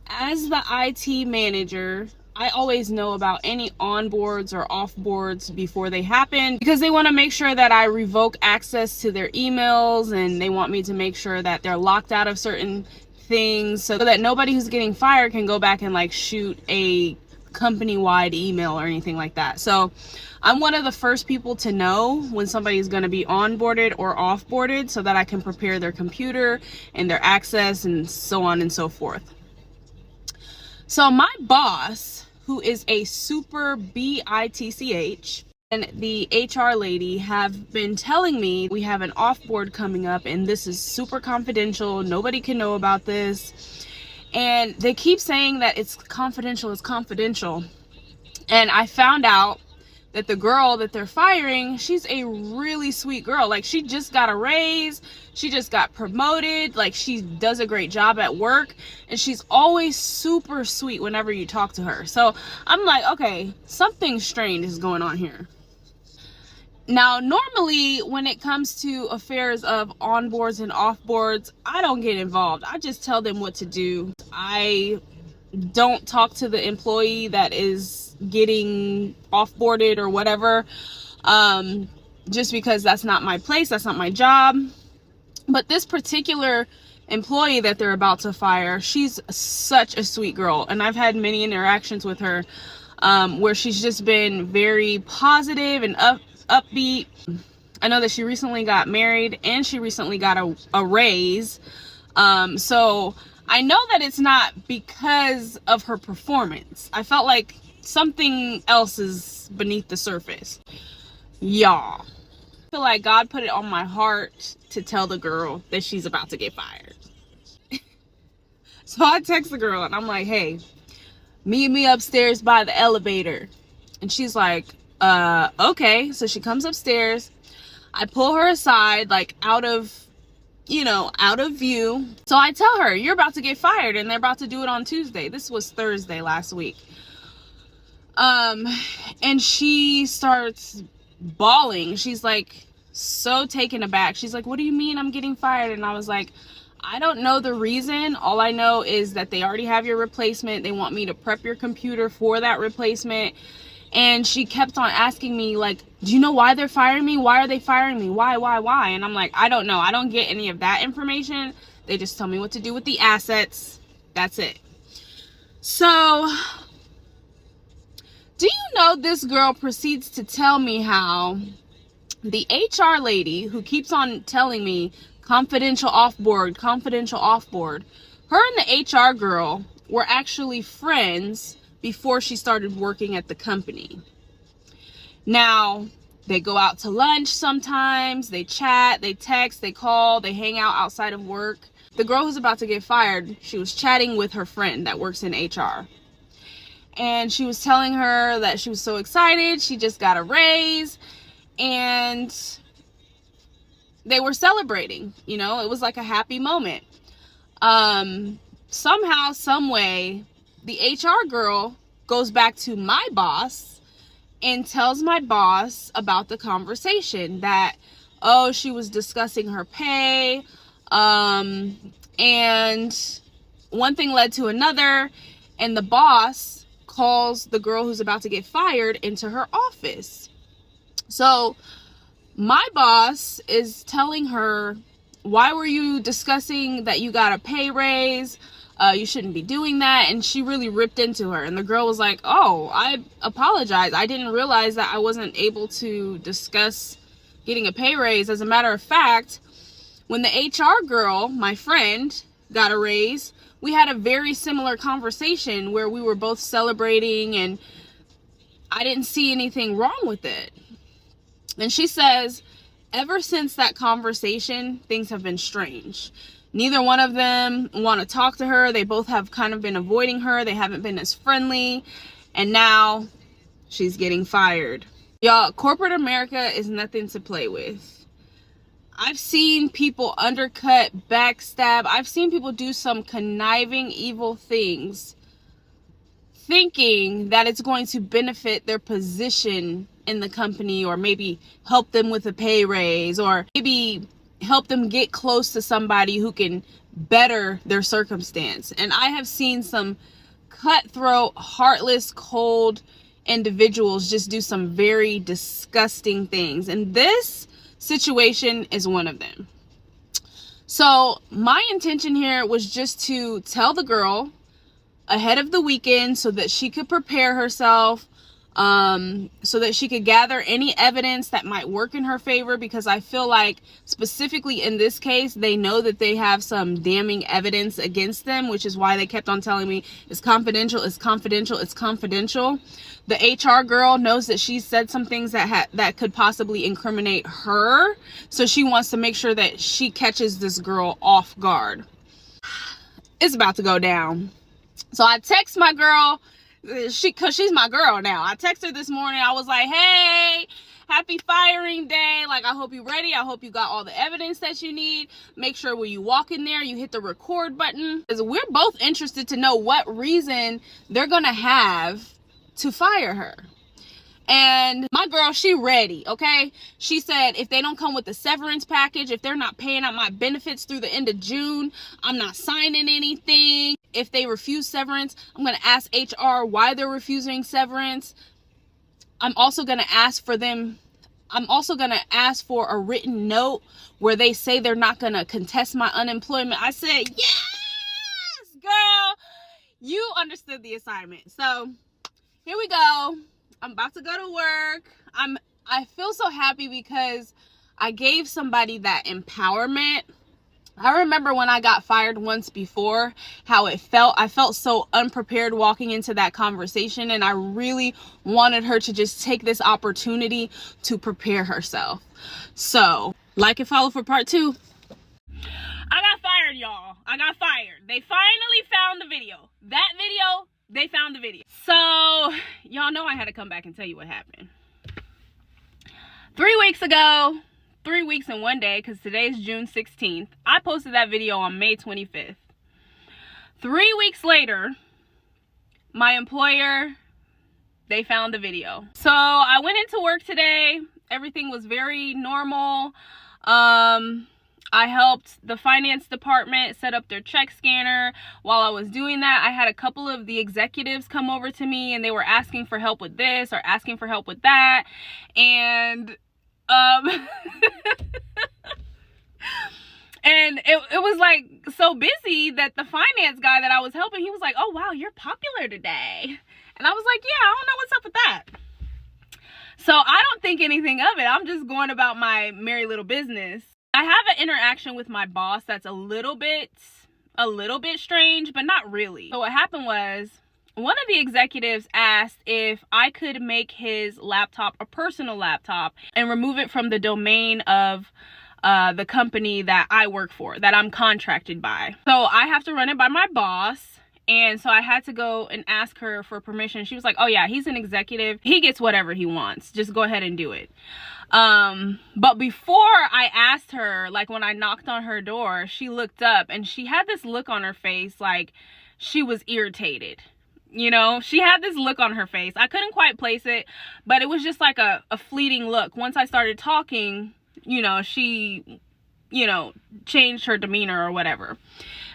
As the IT manager, I always know about any onboards or offboards before they happen because they want to make sure that I revoke access to their emails, and they want me to make sure that they're locked out of certain things so that nobody who's getting fired can go back and like shoot a company-wide email or anything like that. So I'm one of the first people to know when somebody's going to be onboarded or offboarded so that I can prepare their computer and their access and so on and so forth. So my boss, who is a super BITCH, and the HR lady have been telling me we have an offboard coming up and this is super confidential. Nobody can know about this. And they keep saying that it's confidential, it's confidential. And I found out that the girl that they're firing, she's a really sweet girl. Like, she just got a raise, she just got promoted, like, she does a great job at work, and she's always super sweet whenever you talk to her. So I'm like, okay, something strange is going on here. Now, normally when it comes to affairs of onboards and offboards, I don't get involved. I just tell them what to do. I don't talk to the employee that is getting offboarded or whatever, just because that's not my place, that's not my job. But this particular employee that they're about to fire, she's such a sweet girl, and I've had many interactions with her where she's just been very positive and upbeat. I know that she recently got married and she recently got a raise, so I know that it's not because of her performance. I felt like something else is beneath the surface. Y'all, I feel like God put it on my heart to tell the girl that she's about to get fired. So I text the girl and I'm like, hey, meet me upstairs by the elevator. And she's like, okay. So she comes upstairs. I pull her aside, like out of view. So I tell her, you're about to get fired and they're about to do it on Tuesday. This was Thursday last week. And she starts bawling. She's like so taken aback. She's like, what do you mean I'm getting fired? And I was like, I don't know the reason. All I know is that they already have your replacement. They want me to prep your computer for that replacement. And she kept on asking me, like, do you know why they're firing me? Why are they firing me? Why? And I'm like, I don't know. I don't get any of that information. They just tell me what to do with the assets. That's it. So, do you know this girl proceeds to tell me how the HR lady who keeps on telling me confidential offboard, her and the HR girl were actually friends before she started working at the company. Now, they go out to lunch sometimes, they chat, they text, they call, they hang out outside of work. The girl who's about to get fired, she was chatting with her friend that works in HR. And she was telling her that she was so excited, she just got a raise, and they were celebrating. You know, it was like a happy moment. Somehow, some way, the HR girl goes back to my boss and tells my boss about the conversation, that, oh, she was discussing her pay, and one thing led to another, and the boss calls the girl who's about to get fired into her office. So my boss is telling her, why were you discussing that you got a pay raise? You shouldn't be doing that. And she really ripped into her. And the girl was like, oh, I apologize. I didn't realize that I wasn't able to discuss getting a pay raise. As a matter of fact, when the HR girl, my friend, got a raise, we had a very similar conversation where we were both celebrating and I didn't see anything wrong with it. And she says, ever since that conversation, things have been strange. Neither one of them want to talk to her. They both have kind of been avoiding her. They haven't been as friendly. And now she's getting fired. Y'all, corporate America is nothing to play with. I've seen people undercut, backstab. I've seen people do some conniving, evil things, thinking that it's going to benefit their position in the company, or maybe help them with a pay raise, or maybe help them get close to somebody who can better their circumstance. And I have seen some cutthroat, heartless, cold individuals just do some very disgusting things. And this situation is one of them. So my intention here was just to tell the girl ahead of the weekend so that she could prepare herself, so that she could gather any evidence that might work in her favor, because I feel like specifically in this case, they know that they have some damning evidence against them, which is why they kept on telling me it's confidential, it's confidential, it's confidential. The HR girl knows that she said some things that could possibly incriminate her, so she wants to make sure that she catches this girl off guard. It's about to go down. So I text my girl, cause she's my girl now. I texted her this morning. I was like, hey, happy firing day. Like, I hope you're ready. I hope you got all the evidence that you need. Make sure when you walk in there, you hit the record button. Because we're both interested to know what reason they're gonna have to fire her. And my girl, she ready, okay? She said, if they don't come with the severance package, if they're not paying out my benefits through the end of June, I'm not signing anything. If they refuse severance, I'm going to ask HR why they're refusing severance. I'm also going to ask for a written note where they say they're not going to contest my unemployment. I said, yes, girl, you understood the assignment. So here we go. I'm about to go to work. I feel so happy because I gave somebody that empowerment. I remember when I got fired once before, how it felt. I felt so unprepared walking into that conversation, and I really wanted her to just take this opportunity to prepare herself. So, like and follow for part 2. I got fired, y'all. I got fired. They finally found the video. That video, they found the video. So, y'all know I had to come back and tell you what happened. 3 weeks ago, 3 weeks and 1 day, because today's June 16th, I posted that video on May 25th. 3 weeks later, my employer, they found the video. So I went into work today. Everything was very normal. I helped the finance department set up their check scanner. While I was doing that, I had a couple of the executives come over to me, and they were asking for help with this or asking for help with that. And and it was like so busy that the finance guy that I was helping, he was like, oh wow, you're popular today. And I was like, yeah, I don't know what's up with that. So I don't think anything of it. I'm just going about my merry little business. I have an interaction with my boss that's a little bit strange, but not really. So what happened was, one of the executives asked if I could make his laptop a personal laptop and remove it from the domain of the company that I work for, that I'm contracted by. So I have to run it by my boss. And so I had to go and ask her for permission. She was like, oh yeah, he's an executive. He gets whatever he wants. Just go ahead and do it. But before I asked her, like when I knocked on her door, she looked up and she had this look on her face like she was irritated. You know, she had this look on her face. I couldn't quite place it, but it was just like a fleeting look. Once I started talking, you know, she, you know, changed her demeanor or whatever.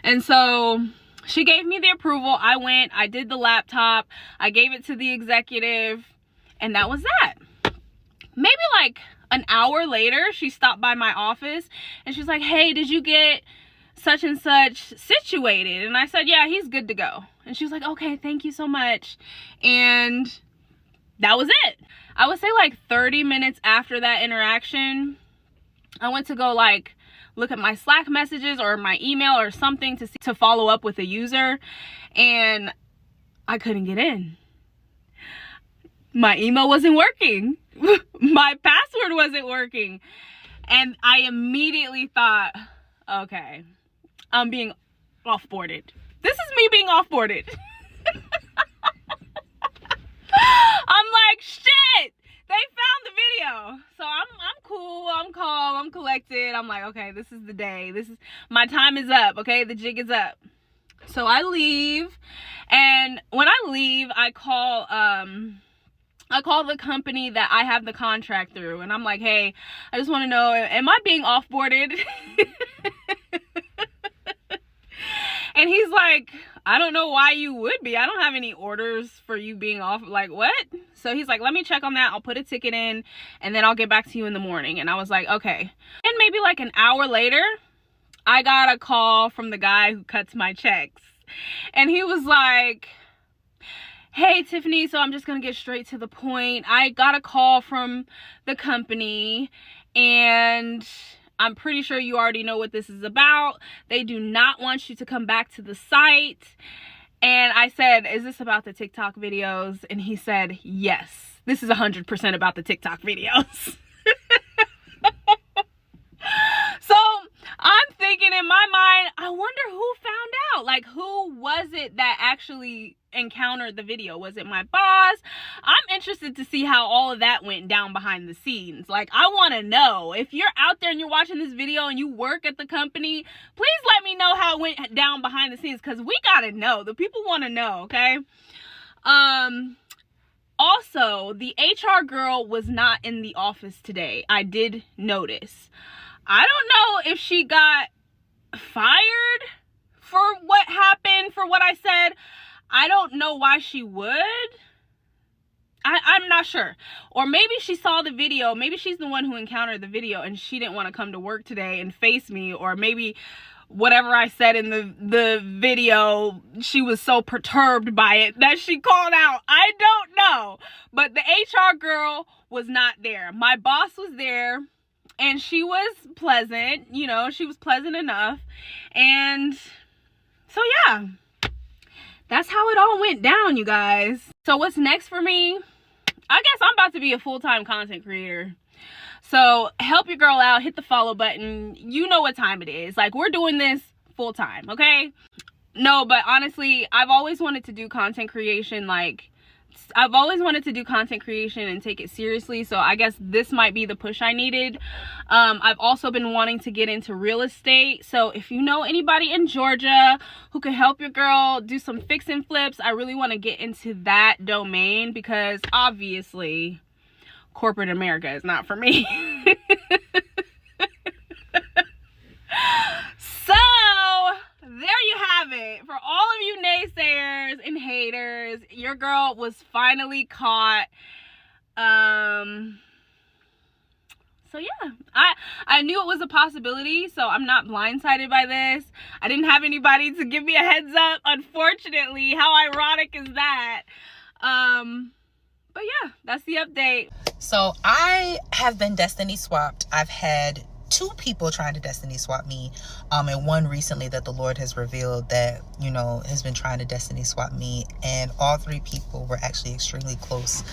And so she gave me the approval. I went, I did the laptop, I gave it to the executive, and that was that. Maybe like an hour later, she stopped by my office and she's like, hey, did you get such and such situated? And I said, yeah, he's good to go. And she was like, okay, thank you so much. And that was it. I would say like 30 minutes after that interaction, I went to go like look at my Slack messages or my email or something to follow up with a user, and I couldn't get in. My email wasn't working. My password wasn't working. And I immediately thought, okay, I'm being offboarded. This is me being offboarded. I'm like, shit, they found the video. So I'm cool, I'm calm, I'm collected. I'm like, okay, this is the day. My time is up, okay? The jig is up. So I leave, and when I leave, I call the company that I have the contract through, and I'm like, hey, I just want to know, am I being offboarded? And he's like, I don't know why you would be. I don't have any orders for you being off. Like, what? So he's like, let me check on that. I'll put a ticket in, and then I'll get back to you in the morning. And I was like, okay. And maybe like an hour later, I got a call from the guy who cuts my checks. And he was like, hey, Tiffany, so I'm just going to get straight to the point. I got a call from the company, and I'm pretty sure you already know what this is about. They do not want you to come back to the site. And I said, is this about the TikTok videos? And he said, yes, this is 100% about the TikTok videos. So I'm thinking in my mind, I wonder who found out. Like, who was it that actually encountered the video? Was it my boss? I'm interested to see how all of that went down behind the scenes. Like, I want to know. If you're out there and you're watching this video and you work at the company, please let me know how it went down behind the scenes, because we gotta know. The people want to know, okay? Also, the HR girl was not in the office today. I did notice. I don't know if she got fired for what happened, for what I said. I don't know why she would. I'm not sure. Or maybe she saw the video. Maybe she's the one who encountered the video and she didn't want to come to work today and face me. Or maybe whatever I said in the video, she was so perturbed by it that she called out. I don't know. But the HR girl was not there. My boss was there. And she was pleasant, you know, she was pleasant enough. And so, yeah, that's how it all went down, you guys. So what's next for me? I guess I'm about to be a full-time content creator. So help your girl out, hit the follow button. You know what time it is. Like, we're doing this full-time, okay? No, but honestly, I've always wanted to do content creation, like, I've always wanted to do content creation and take it seriously, so I guess this might be the push I needed. I've also been wanting to get into real estate, so if you know anybody in Georgia who can help your girl do some fix and flips, I really want to get into that domain, because obviously corporate America is not for me. So there you have it. For all of you naysayers and haters, your girl was finally caught. So yeah, I knew it was a possibility, so I'm not blindsided by this. I didn't have anybody to give me a heads up, unfortunately. How ironic is that? But yeah, that's the update. So I have been destiny swapped. I've had two people trying to destiny swap me, and one recently that the Lord has revealed that, you know, has been trying to destiny swap me. And all three people were actually extremely close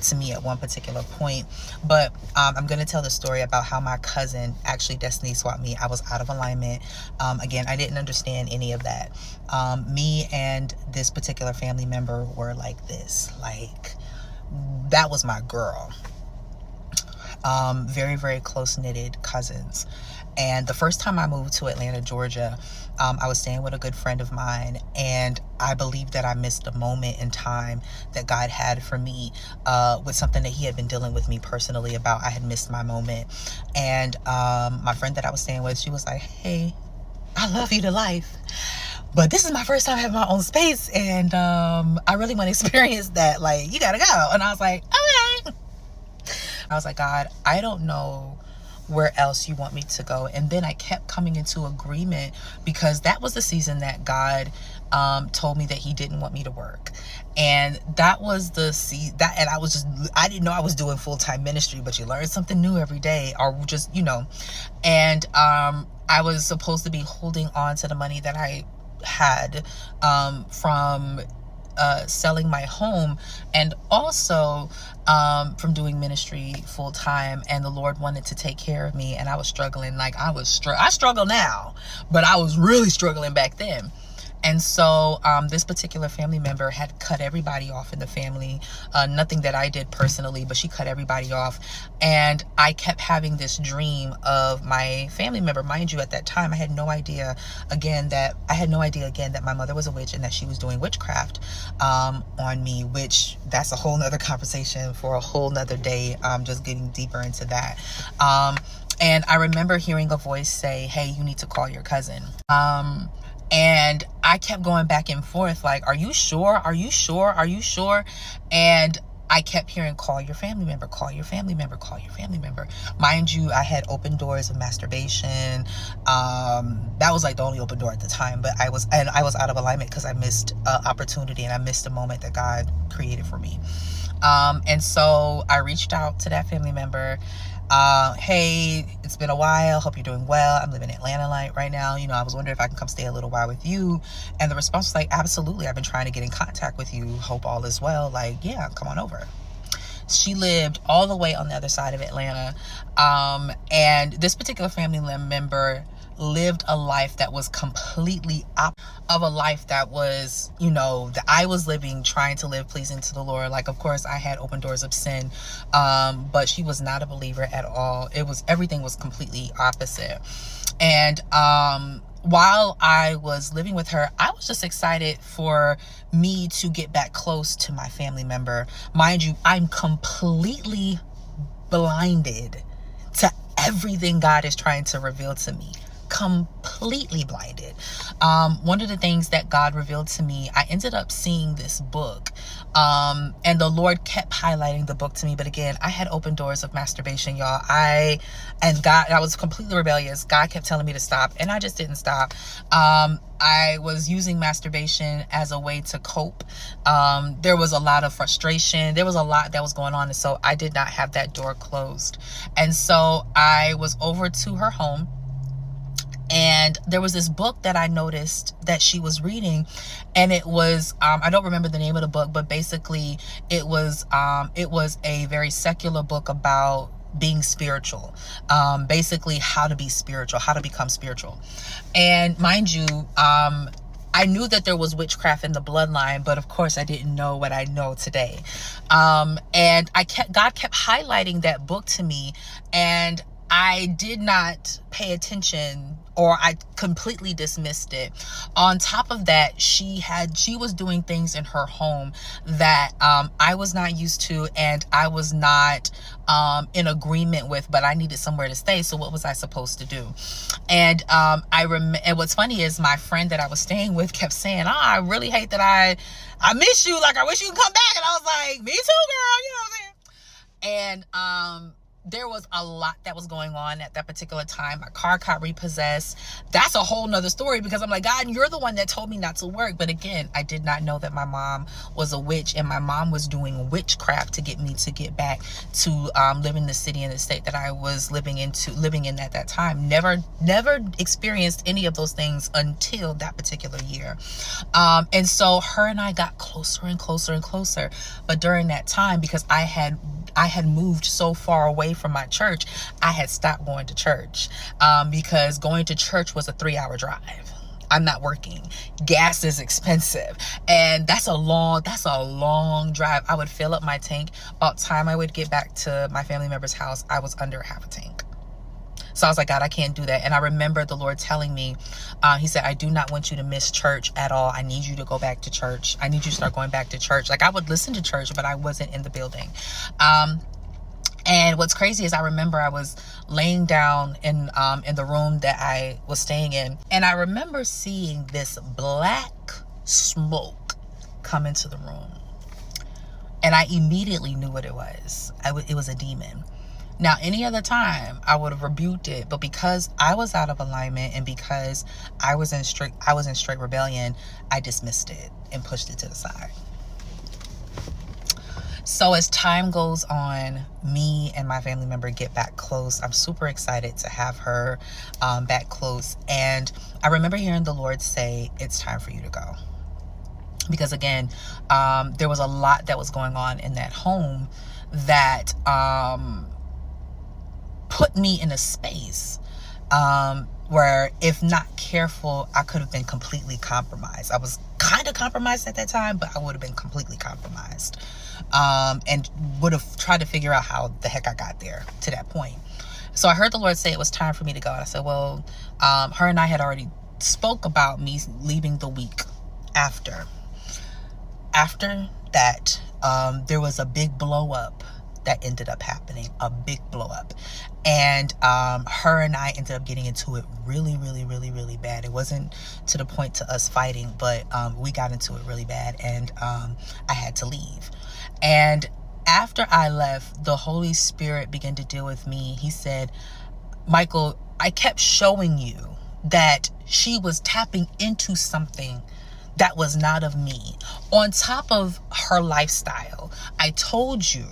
to me at one particular point. But I'm going to tell the story about how my cousin actually destiny swapped me. I was out of alignment. Again, I didn't understand any of that. Me and this particular family member were like this, like, that was my girl. Very, very close-knitted cousins. And the first time I moved to Atlanta, Georgia, I was staying with a good friend of mine, and I believe that I missed a moment in time that God had for me with something that he had been dealing with me personally about. I had missed my moment. And my friend that I was staying with, she was like, hey, I love you to life, but this is my first time having my own space, and I really want to experience that. Like, you gotta go. And I was like, okay. I was like, God, I don't know where else you want me to go. And then I kept coming into agreement, because that was the season that God told me that he didn't want me to work. And that was and I didn't know I was doing full-time ministry, but you learn something new every day, or just, you know. And I was supposed to be holding on to the money that I had from selling my home, and also from doing ministry full time. And the Lord wanted to take care of me, and I was struggling. Like, I struggle now, but I was really struggling back then. And so this particular family member had cut everybody off in the family. Nothing that I did personally, but she cut everybody off. And I kept having this dream of my family member. Mind you, at that time, I had no idea again that my mother was a witch, and that she was doing witchcraft on me, which that's a whole nother conversation for a whole nother day. Just getting deeper into that. And I remember hearing a voice say, hey, you need to call your cousin. And I kept going back and forth, like, are you sure? Are you sure? Are you sure? And I kept hearing, call your family member, call your family member, call your family member. Mind you, I had open doors of masturbation. That was like the only open door at the time, but I was out of alignment because I missed opportunity, and I missed a moment that God created for me. And so I reached out to that family member. Hey, it's been a while. Hope you're doing well. I'm living in Atlanta right now. You know, I was wondering if I can come stay a little while with you. And the response was like, absolutely. I've been trying to get in contact with you. Hope all is well. Like, yeah, come on over. She lived all the way on the other side of Atlanta. And this particular family member lived a life that was completely opposite of a life that was, you know, that I was living, trying to live pleasing to the Lord. Like, of course, I had open doors of sin, but she was not a believer at all. Everything was completely opposite. And while I was living with her, I was just excited for me to get back close to my family member. Mind you, I'm completely blinded to everything God is trying to reveal to me. Completely blinded. One of the things that God revealed to me, I ended up seeing this book, and the Lord kept highlighting the book to me. But again, I had open doors of masturbation, y'all. I was completely rebellious. God kept telling me to stop, and I just didn't stop. I was using masturbation as a way to cope. There was a lot of frustration. There was a lot that was going on, and so I did not have that door closed. And so I was over to her home, and there was this book that I noticed that she was reading, and it was, I don't remember the name of the book, but basically it was a very secular book about being spiritual, basically how to be spiritual, how to become spiritual. And mind you, I knew that there was witchcraft in the bloodline, but of course I didn't know what I know today. And God kept highlighting that book to me, and I did not pay attention, or I completely dismissed it. On top of that, she was doing things in her home that I was not used to, and I was not in agreement with, but I needed somewhere to stay. So what was I supposed to do? And and what's funny is my friend that I was staying with kept saying, I really hate that I miss you. Like, I wish you could come back. And I was like, me too, girl. You know what I'm saying? And there was a lot that was going on at that particular time. My car got repossessed. That's a whole nother story, because I'm like, God, you're the one that told me not to work. But again, I did not know that my mom was a witch, and my mom was doing witchcraft to get me to get back to live in the city and the state that I was living in at that time. Never experienced any of those things until that particular year. And so her and I got closer and closer and closer. But during that time, because I had moved so far away from my church, I had stopped going to church, because going to church was a 3-hour drive. I'm not working. Gas is expensive. And that's a long drive. I would fill up my tank. About time I would get back to my family member's house, I was under half a tank. So I was like, God, I can't do that. And I remember the Lord telling me, he said, I do not want you to miss church at all. I need you to go back to church. I need you to start going back to church. Like, I would listen to church, but I wasn't in the building. And what's crazy is I remember I was laying down in the room that I was staying in, and I remember seeing this black smoke come into the room, and I immediately knew what it was. It was a demon. Now, any other time I would have rebuked it, but because I was out of alignment and because I was in straight rebellion, I dismissed it and pushed it to the side. So as time goes on, me and my family member get back close. I'm super excited to have her back close. And I remember hearing the Lord say, it's time for you to go. Because again, there was a lot that was going on in that home that put me in a space where, if not careful, I could have been completely compromised. I was kind of compromised at that time, but I would have been completely compromised. And would have tried to figure out how the heck I got there to that point. So I heard the Lord say it was time for me to go. And I said, well, her and I had already spoke about me leaving the week after. After that, there was a big blow up that ended up happening, a big blow up. And her and I ended up getting into it really, really, really, really bad. It wasn't to the point to us fighting, but we got into it really bad, and I had to leave. And after I left, the Holy Spirit began to deal with me. He said, Michael, I kept showing you that she was tapping into something that was not of me. On top of her lifestyle, I told you,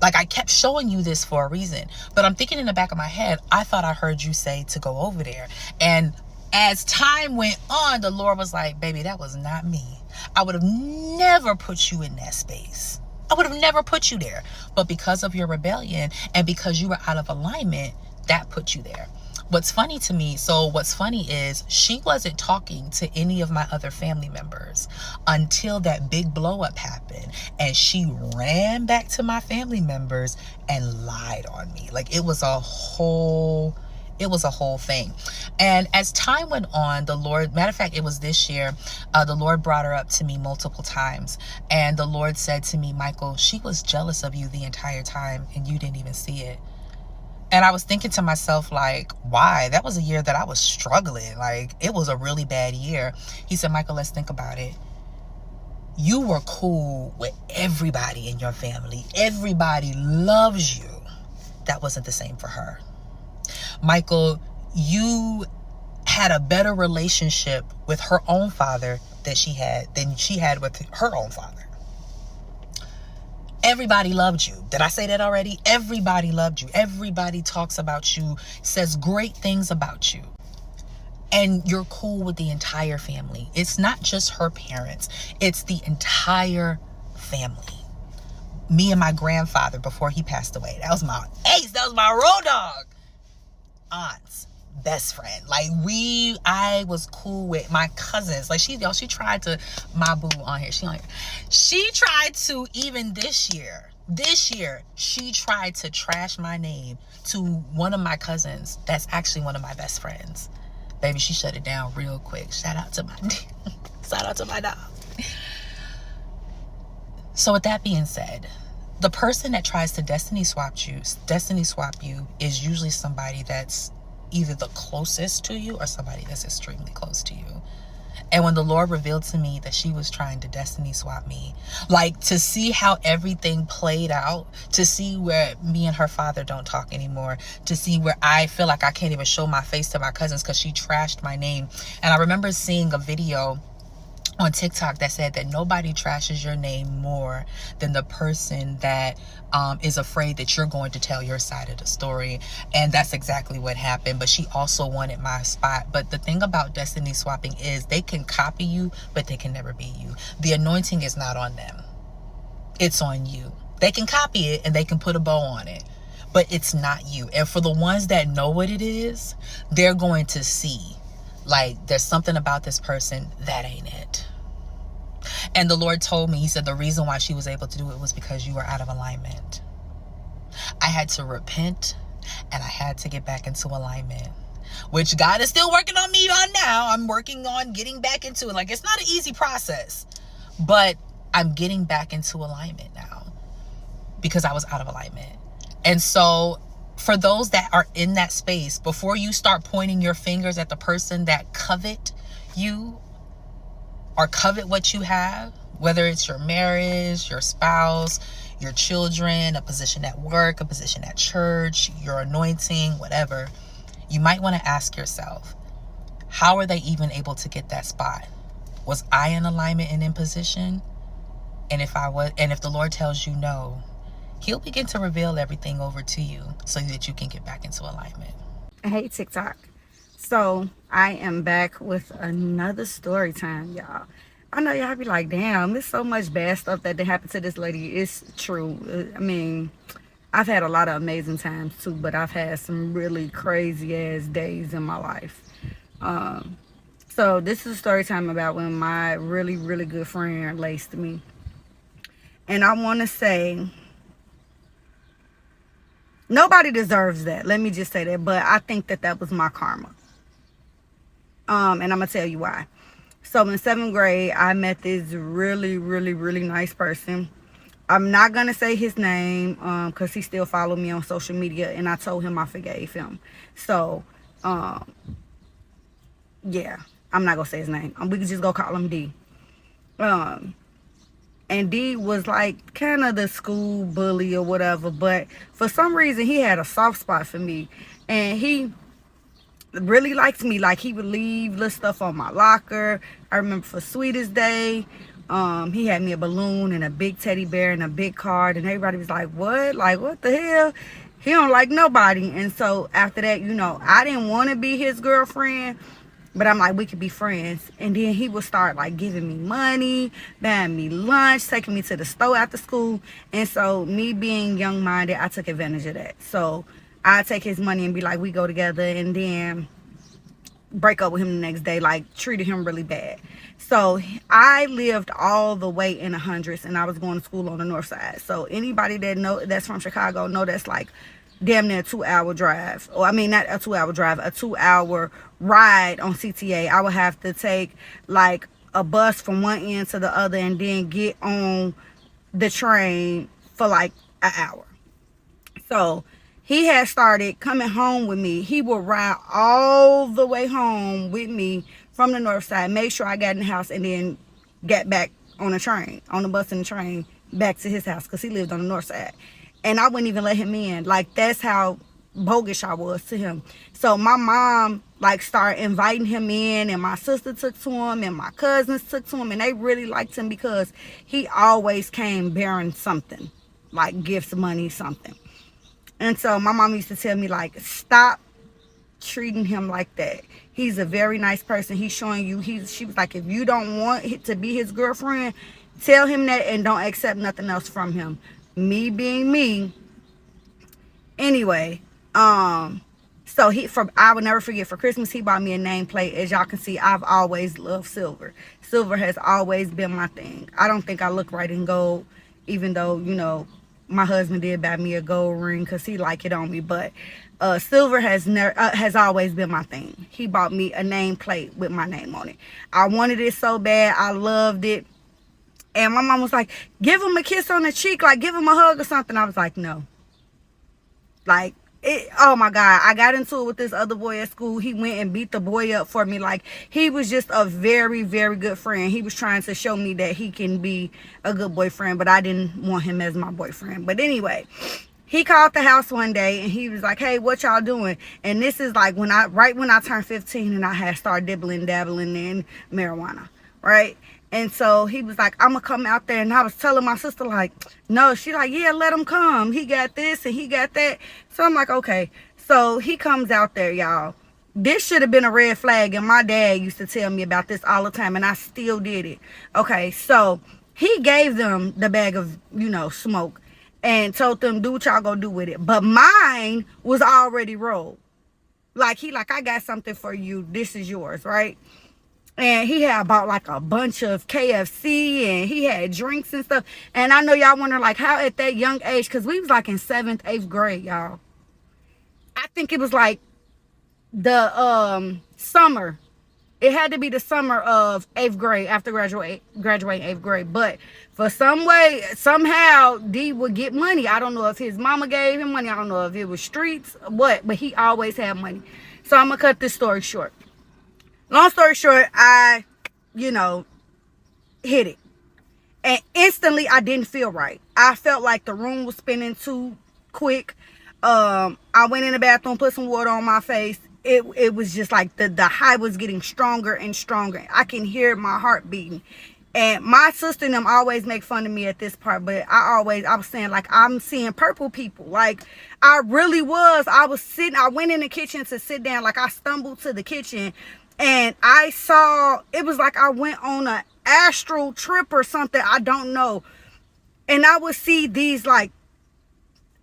like, I kept showing you this for a reason. But I'm thinking in the back of my head, I thought I heard you say to go over there. And as time went on, the Lord was like, baby, that was not me. I would have never put you in that space. I would have never put you there. But because of your rebellion and because you were out of alignment, that put you there. What's funny is she wasn't talking to any of my other family members until that big blow up happened. And she ran back to my family members and lied on me. Like, it was a whole thing. And as time went on, the Lord, matter of fact, it was this year, the Lord brought her up to me multiple times. And the Lord said to me, Michael, she was jealous of you the entire time and you didn't even see it. And I was thinking to myself, like, why? That was a year that I was struggling. Like, it was a really bad year. He said, Michael, let's think about it. You were cool with everybody in your family. Everybody loves you. That wasn't the same for her. Michael, you had a better relationship with her own father than she had with her own father. Everybody loved you. Did I say that already? Everybody loved you. Everybody talks about you, says great things about you. And you're cool with the entire family. It's not just her parents. It's the entire family. Me and my grandfather, before he passed away, that was my ace. That was my road dog. Aunt's best friend. Like, I was cool with my cousins. Like, she tried to, my boo on here, she tried to, even this year, she tried to trash my name to one of my cousins that's actually one of my best friends. Baby, she shut it down real quick. Shout out to my dog. So with that being said, the person that tries to destiny swap you is usually somebody that's either the closest to you or somebody that's extremely close to you. And when the Lord revealed to me that she was trying to destiny swap me, like to see how everything played out, to see where me and her father don't talk anymore, to see where I feel like I can't even show my face to my cousins because she trashed my name. And I remember seeing a video on TikTok that said that nobody trashes your name more than the person that is afraid that you're going to tell your side of the story. And that's exactly what happened. But she also wanted my spot. But the thing about destiny swapping is they can copy you, but they can never be you. The anointing is not on them. It's on you. They can copy it and they can put a bow on it, but it's not you. And for the ones that know what it is, they're going to see, like, there's something about this person that ain't it. And the Lord told me, he said the reason why she was able to do it was because you were out of alignment. I had to repent and I had to get back into alignment, which God is still working on me on now. I'm working on getting back into it. Like, it's not an easy process, but I'm getting back into alignment now because I was out of alignment. And so for those that are in that space, before you start pointing your fingers at the person that covet you or covet what you have, whether it's your marriage, your spouse, your children, a position at work, a position at church, your anointing, whatever, you might want to ask yourself, how are they even able to get that spot? Was I in alignment and in position? And if I was, and if the Lord tells you no, he'll begin to reveal everything over to you so that you can get back into alignment. Hey, TikTok. So I am back with another story time, y'all. I know y'all be like, damn, there's so much bad stuff that happened to this lady. It's true. I mean, I've had a lot of amazing times too, but I've had some really crazy ass days in my life. So this is a story time about when my really, really good friend laced me. And I want to say, nobody deserves that. Let me just say that. But I think that that was my karma. And I'm going to tell you why. So in 7th grade, I met this really, really, really nice person. I'm not going to say his name because he still followed me on social media. And I told him I forgave him. So, yeah, I'm not going to say his name. We could just go call him D. And D was like kind of the school bully or whatever. But for some reason, he had a soft spot for me. And he really liked me. Like, he would leave little stuff on my locker. I remember for Sweetest Day, he had me a balloon and a big teddy bear and a big card. And everybody was like, what? Like, what the hell? He don't like nobody. And so after that, you know, I didn't want to be his girlfriend. But I'm like, we could be friends. And then he would start like giving me money, buying me lunch, taking me to the store after school. And so me being young-minded, I took advantage of that. So I take his money and be like, we go together, and then break up with him the next day, like treated him really bad. So I lived all the way in the hundreds, and I was going to school on the north side. So anybody that know that's from Chicago know that's like damn near a 2-hour drive. Or I mean, not a 2-hour drive, a 2-hour ride on CTA. I would have to take like a bus from one end to the other and then get on the train for like an hour. So he had started coming home with me. He would ride all the way home with me from the north side, make sure I got in the house, and then get back on the train, on the bus and the train, back to his house, because he lived on the north side. And I wouldn't even let him in. Like, that's how bogus I was to him. So my mom, like, started inviting him in, and my sister took to him, and my cousins took to him, and they really liked him because he always came bearing something, like gifts, money, something. And so my mom used to tell me, like, stop treating him like that. He's a very nice person. He's showing you, she was like, if you don't want to be his girlfriend, tell him that and don't accept nothing else from him. Me being me. Anyway, so I would never forget, for Christmas, he bought me a nameplate. As y'all can see, I've always loved silver. Silver has always been my thing. I don't think I look right in gold, even though, you know, my husband did buy me a gold ring because he liked it on me. But silver has always been my thing. He bought me a nameplate with my name on it. I wanted it so bad. I loved it. And my mom was like, give him a kiss on the cheek, like give him a hug or something. I was like, no. Like, Oh my God, I got into it with this other boy at school. He went and beat the boy up for me. Like, he was just a very, very good friend. He was trying to show me that he can be a good boyfriend, but I didn't want him as my boyfriend. But anyway, he called the house one day and he was like, hey, what y'all doing? And this is like right when I turned 15 and I had started dabbling in marijuana, right? And so he was like, I'm gonna come out there. And I was telling my sister, like, no. She like, yeah, let him come. He got this and he got that. So I'm like, okay. So he comes out there, y'all. This should have been a red flag. And my dad used to tell me about this all the time. And I still did it. Okay, so he gave them the bag of, smoke. And told them, do what y'all gonna do with it. But mine was already rolled. Like, I got something for you. This is yours, right? And he had bought like a bunch of KFC and he had drinks and stuff. And I know y'all wonder, like, how at that young age, because we was like in 7th, 8th grade, y'all. I think it was like the summer. It had to be the summer of 8th grade after graduating 8th grade. But for some way, somehow, D would get money. I don't know if his mama gave him money. I don't know if it was streets or what. But he always had money. So I'm going to cut this story short. Long story short, I, hit it. And instantly, I didn't feel right. I felt like the room was spinning too quick. I went in the bathroom, put some water on my face. It was just like the high was getting stronger and stronger. I can hear my heart beating. And my sister and them always make fun of me at this part, but I was saying, like, I'm seeing purple people. Like, I really was. I went in the kitchen to sit down. Like, I stumbled to the kitchen and I saw, it was like I went on an astral trip or something. I don't know. And I would see these, like,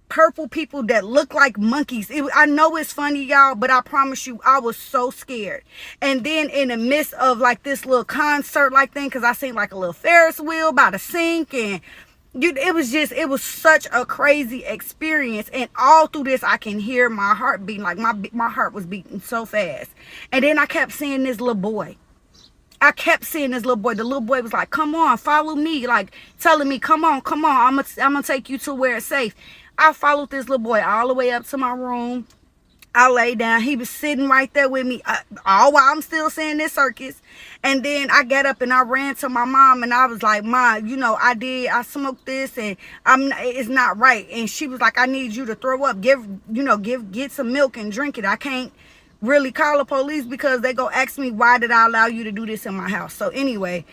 purple people that look like monkeys. I know it's funny, y'all, but I promise you, I was so scared. And then in the midst of, like, this little concert, like, thing, because I seen, like, a little Ferris wheel by the sink, and it was such a crazy experience. And all through this, I can hear my heart beating. Like, my heart was beating so fast. And then I kept seeing this little boy. The little boy was like, come on, follow me. Like, telling me, come on. I'm gonna take you to where it's safe. I followed this little boy all the way up to my room. I lay down. He was sitting right there with me all while I'm still seeing this circus. And then I got up and I ran to my mom and I was like, Mom, I smoked this and it's not right. And she was like, I need you to throw up. Get some milk and drink it. I can't really call the police because they go ask me, why did I allow you to do this in my house? So anyway,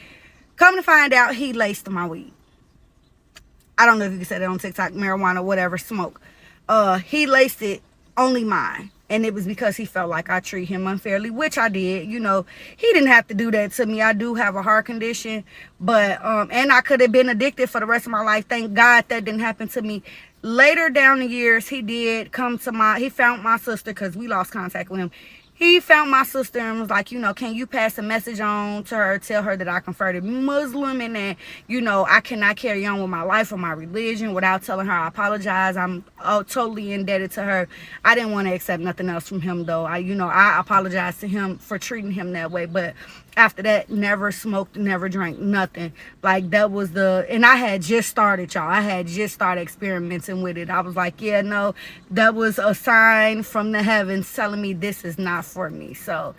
come to find out, he laced my weed. I don't know if you can say that on TikTok, marijuana, whatever, smoke. He laced it, only mine. And it was because he felt like I treat him unfairly, which I did. He didn't have to do that to me. I do have a heart condition, but, and I could have been addicted for the rest of my life. Thank God that didn't happen to me. Later down the years, he found my sister because we lost contact with him. He found my sister and was like, can you pass a message on to her, tell her that I converted Muslim and that, I cannot carry on with my life or my religion without telling her I apologize. I'm totally indebted to her. I didn't want to accept nothing else from him, though. I apologized to him for treating him that way. But after that, never smoked, never drank, nothing. Like, that was and I had just started, y'all. I had just started experimenting with it. I was like, yeah, no, that was a sign from the heavens telling me this is not for me. So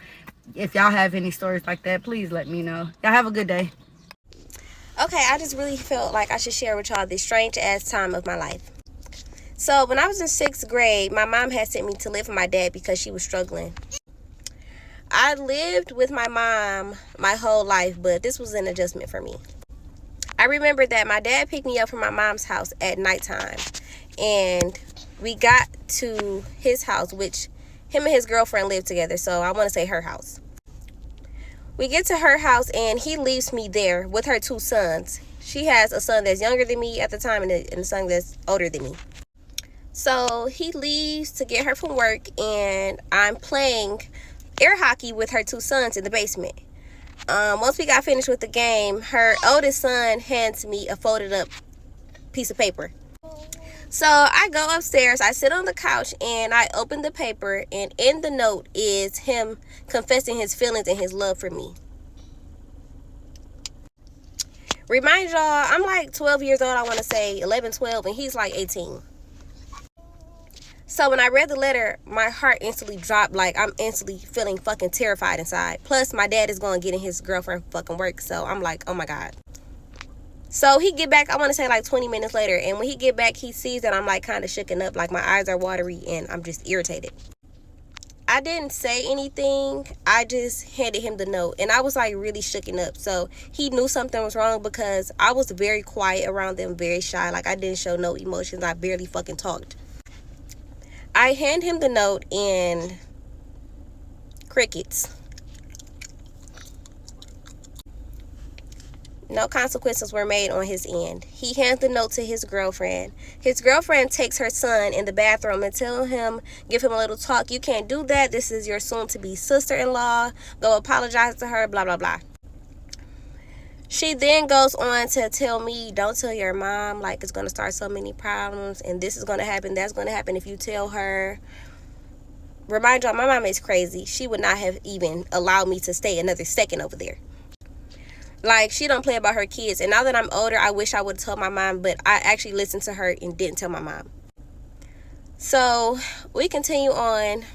if y'all have any stories like that, please let me know. Y'all have a good day. Okay, I just really felt like I should share with y'all this strange ass time of my life. So when I was in 6th grade, my mom had sent me to live with my dad because she was struggling. I lived with my mom my whole life, but this was an adjustment for me. I remember that my dad picked me up from my mom's house at nighttime, and we got to his house, which him and his girlfriend lived together, so I want to say her house. We get to her house, and he leaves me there with her 2 sons. She has a son that's younger than me at the time and a son that's older than me. So he leaves to get her from work, and I'm playing air hockey with her 2 sons in the basement. Once we got finished with the game, her oldest son hands me a folded up piece of paper. So I go upstairs, I sit on the couch, and I open the paper, and in the note is him confessing his feelings and his love for me. Remind y'all, I'm like 12 years old, I want to say 11, 12, and he's like 18. So when I read the letter, my heart instantly dropped. Like, I'm instantly feeling fucking terrified inside. Plus, my dad is going to get in his girlfriend fucking work. So I'm like, oh my God. So he get back, I want to say like 20 minutes later. And when he get back, he sees that I'm like kind of shooken up. Like, my eyes are watery and I'm just irritated. I didn't say anything. I just handed him the note. And I was like really shooken up. So he knew something was wrong because I was very quiet around them, very shy. Like, I didn't show no emotions. I barely fucking talked. I hand him the note and crickets. No consequences were made on his end. He hands the note to his girlfriend. His girlfriend takes her son in the bathroom and give him a little talk. You can't do that. This is your soon-to-be sister-in-law. Go apologize to her, blah, blah, blah. She then goes on to tell me, don't tell your mom, like, it's going to start so many problems, and this is going to happen, that's going to happen if you tell her. Remind y'all, my mom is crazy. She would not have even allowed me to stay another second over there. Like, she don't play about her kids, and now that I'm older, I wish I would have told my mom, but I actually listened to her and didn't tell my mom. So, we continue on.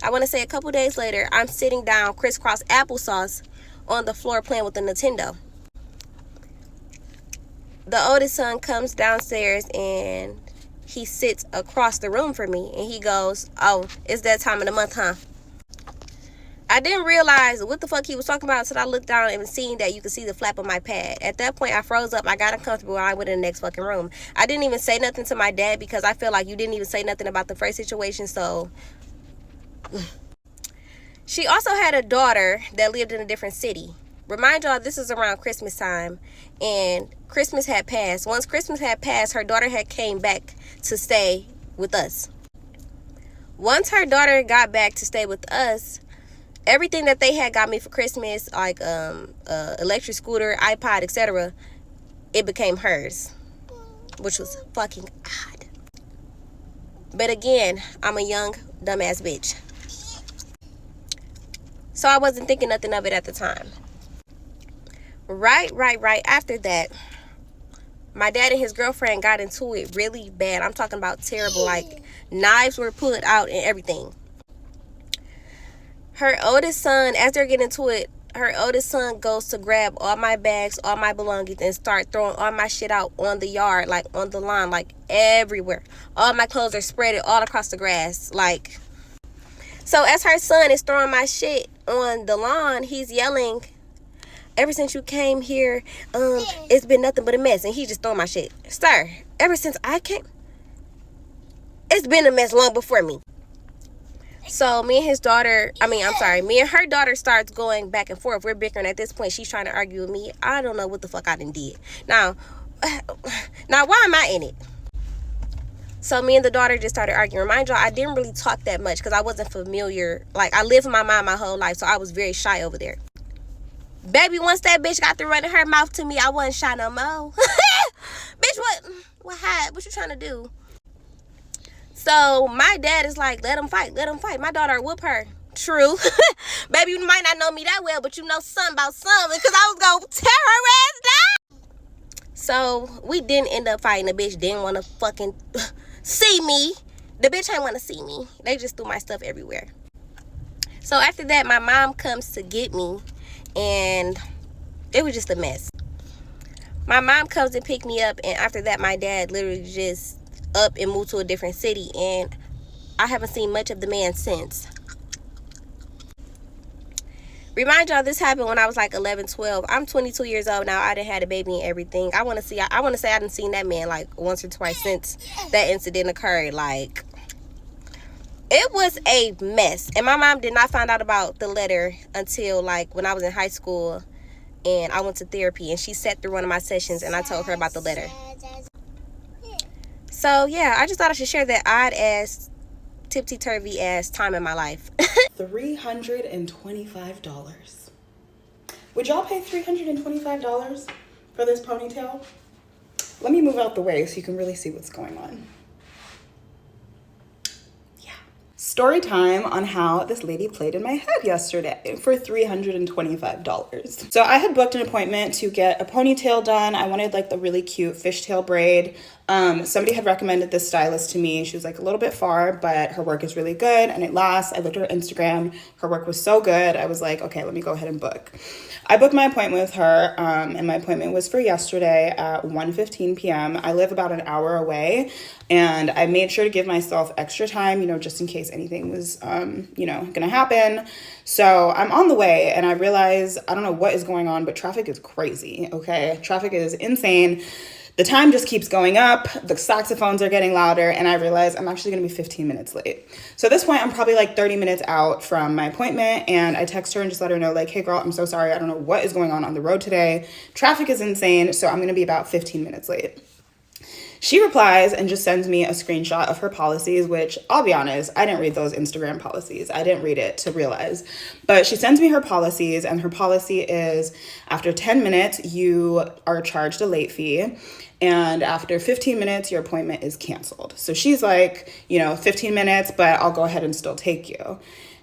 I want to say a couple days later, I'm sitting down, crisscross applesauce, on the floor playing with the Nintendo. The oldest son comes downstairs and he sits across the room from me and he goes, oh, it's that time of the month, huh? I didn't realize what the fuck he was talking about until I looked down and seen that you could see the flap of my pad. At that point, I froze up. I got uncomfortable and I went in the next fucking room. I didn't even say nothing to my dad because I feel like you didn't even say nothing about the first situation, so... She also had a daughter that lived in a different city. Remind y'all, this is around Christmas time, and Christmas had passed. Once Christmas had passed, her daughter had came back to stay with us. Once her daughter got back to stay with us, everything that they had got me for Christmas, like electric scooter, iPod, etc., it became hers, which was fucking odd. But again, I'm a young, dumbass bitch. So I wasn't thinking nothing of it at the time. Right after that, my dad and his girlfriend got into it really bad. I'm talking about terrible. Like, knives were put out and everything. Her oldest son, as they're getting into it, her oldest son goes to grab all my bags, all my belongings, and start throwing all my shit out on the yard, like on the lawn, like everywhere. All my clothes are spread all across the grass, like... So as her son is throwing my shit on the lawn, he's yelling, ever since you came here, it's been nothing but a mess. And he's just throwing my shit. Sir, ever since I came, it's been a mess long before me. So me and her daughter starts going back and forth. We're bickering at this point. She's trying to argue with me. I don't know what the fuck I done did. Now why am I in it? So me and the daughter just started arguing. Remind y'all, I didn't really talk that much because I wasn't familiar. Like, I lived with my mom my whole life, so I was very shy over there. Baby, once that bitch got through running her mouth to me, I wasn't shy no more. Bitch, what you trying to do? So my dad is like, let him fight. My daughter whoop her. True. Baby, you might not know me that well, but you know something about something because I was going to tear her ass down. So we didn't end up fighting. The bitch didn't want to fucking... see me. The bitch ain't want to see me. They just threw my stuff everywhere. So after that, my mom comes to get me, and it was just a mess. My mom comes and pick me up, and after that, my dad literally just up and moved to a different city, and I haven't seen much of the man since. Remind y'all, this happened when I was like 11, 12. I'm 22 years old now. I done had a baby and everything. I want to say I done seen that man like once or twice since that incident occurred. Like, it was a mess. And my mom did not find out about the letter until like when I was in high school and I went to therapy, and she sat through one of my sessions and I told her about the letter. So yeah, I just thought I should share that odd ass, tipsy-turvy ass time in my life. $325. Would y'all pay $325 for this ponytail? Let me move out the way so you can really see what's going on. Yeah. Story time on how this lady played in my head yesterday for $325. So I had booked an appointment to get a ponytail done. I wanted like the really cute fishtail braid. Somebody had recommended this stylist to me. She was like a little bit far, but her work is really good and it lasts. I looked at her Instagram. Her work was so good. I was like, okay, let me go ahead and book. I booked my appointment with her, and my appointment was for yesterday at 1:15 p.m. I live about an hour away, and I made sure to give myself extra time, just in case anything was, gonna happen. So I'm on the way, and I realize, I don't know what is going on, but traffic is crazy, okay? Traffic is insane. The time just keeps going up, the saxophones are getting louder, and I realize I'm actually gonna be 15 minutes late. So at this point, I'm probably like 30 minutes out from my appointment, and I text her and just let her know, like, hey girl, I'm so sorry, I don't know what is going on the road today. Traffic is insane, so I'm gonna be about 15 minutes late. She replies and just sends me a screenshot of her policies, which I'll be honest, I didn't read those Instagram policies. I didn't read it to realize. But she sends me her policies, and her policy is after 10 minutes, you are charged a late fee. And after 15 minutes, your appointment is canceled. So she's like, 15 minutes, but I'll go ahead and still take you.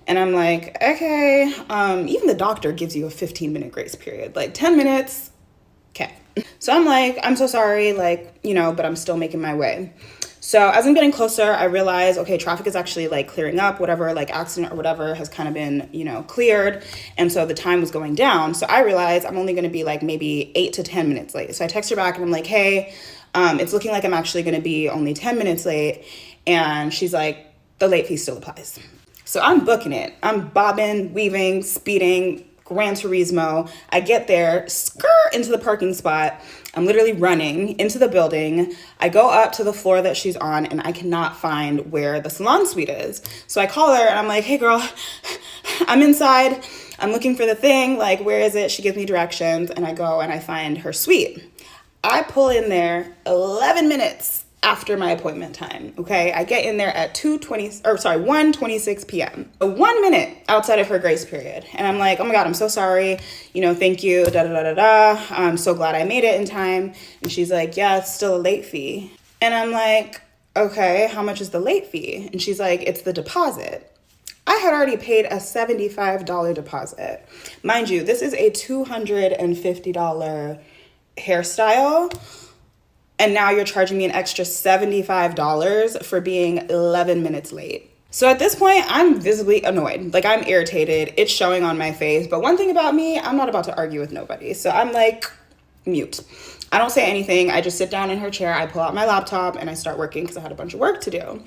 And I'm like, okay. Even the doctor gives you a 15-minute grace period. Like 10 minutes, okay. So I'm like, I'm so sorry, but I'm still making my way. So as I'm getting closer, I realize, okay, traffic is actually like clearing up, whatever, like accident or whatever has kind of been, cleared. And so the time was going down. So I realize I'm only going to be like maybe 8 to 10 minutes late. So I text her back and I'm like, hey, it's looking like I'm actually going to be only 10 minutes late. And she's like, the late fee still applies. So I'm booking it. I'm bobbing, weaving, speeding, Gran Turismo. I get there, into the parking spot. I'm literally running into the building. I go up to the floor that she's on, and I cannot find where the salon suite is. So I call her, and I'm like, hey, girl, I'm inside. I'm looking for the thing. Like, where is it? She gives me directions, and I go, and I find her suite. I pull in there 11 minutes after my appointment time, okay? I get in there at 1:26 p.m. 1 minute outside of her grace period. And I'm like, oh my God, I'm so sorry. Thank you, da-da-da-da-da. I'm so glad I made it in time. And she's like, yeah, it's still a late fee. And I'm like, okay, how much is the late fee? And she's like, it's the deposit. I had already paid a $75 deposit. Mind you, this is a $250 hairstyle. And now you're charging me an extra $75 for being 11 minutes late. So at this point, I'm visibly annoyed. Like, I'm irritated. It's showing on my face. But one thing about me, I'm not about to argue with nobody. So I'm like, mute. I don't say anything. I just sit down in her chair. I pull out my laptop and I start working because I had a bunch of work to do.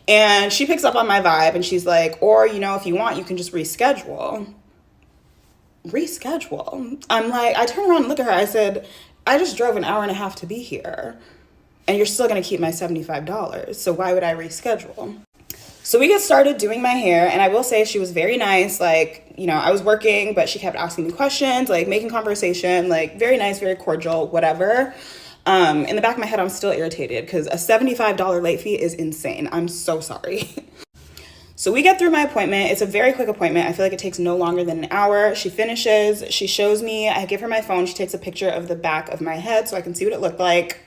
And she picks up on my vibe and she's like, or, if you want, you can just reschedule. Reschedule? I'm like, I turn around and look at her. I said, I just drove an hour and a half to be here and you're still going to keep my $75. So why would I reschedule? So we get started doing my hair, and I will say she was very nice. Like, I was working, but she kept asking me questions, like making conversation, like very nice, very cordial, whatever. In the back of my head, I'm still irritated because a $75 late fee is insane. I'm so sorry. So we get through my appointment. It's a very quick appointment. I feel like it takes no longer than an hour. She finishes. She shows me. I give her my phone. She takes a picture of the back of my head so I can see what it looked like.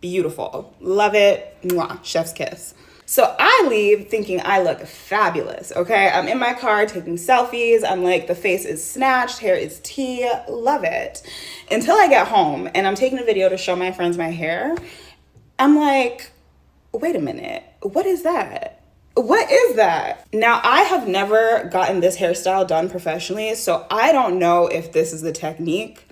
Beautiful. Love it. Mwah. Chef's kiss. So I leave thinking I look fabulous, okay? I'm in my car taking selfies. I'm like, the face is snatched. Hair is tea. Love it. Until I get home and I'm taking a video to show my friends my hair. I'm like, wait a minute. What is that? What is that? Now, I have never gotten this hairstyle done professionally, so I don't know if this is the technique.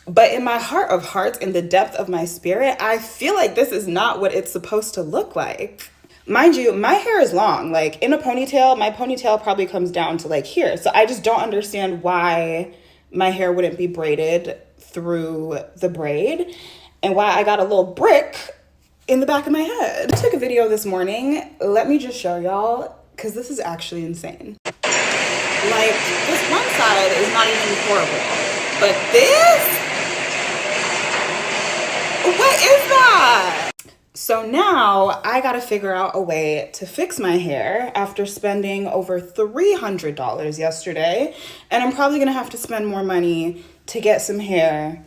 But in my heart of hearts, in the depth of my spirit, I feel like this is not what it's supposed to look like. Mind you, my hair is long. Like, in a ponytail, my ponytail probably comes down to like here. So I just don't understand why my hair wouldn't be braided through the braid and why I got a little brick in the back of my head. I took a video this morning. Let me just show y'all, because this is actually insane. Like, this one side is not even horrible, but this? What is that? So now I gotta figure out a way to fix my hair after spending over $300 yesterday, and I'm probably gonna have to spend more money to get some hair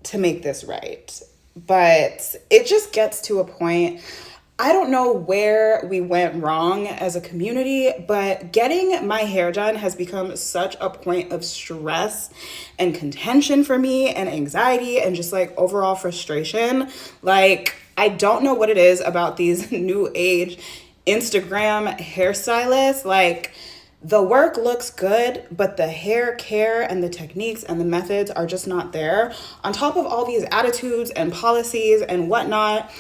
to make this right. But it just gets to a point, I don't know where we went wrong as a community, but getting my hair done has become such a point of stress and contention for me and anxiety and just like overall frustration. Like, I don't know what it is about these new age Instagram hairstylists. Like, the work looks good, but the hair care and the techniques and the methods are just not there. On top of all these attitudes and policies and whatnot,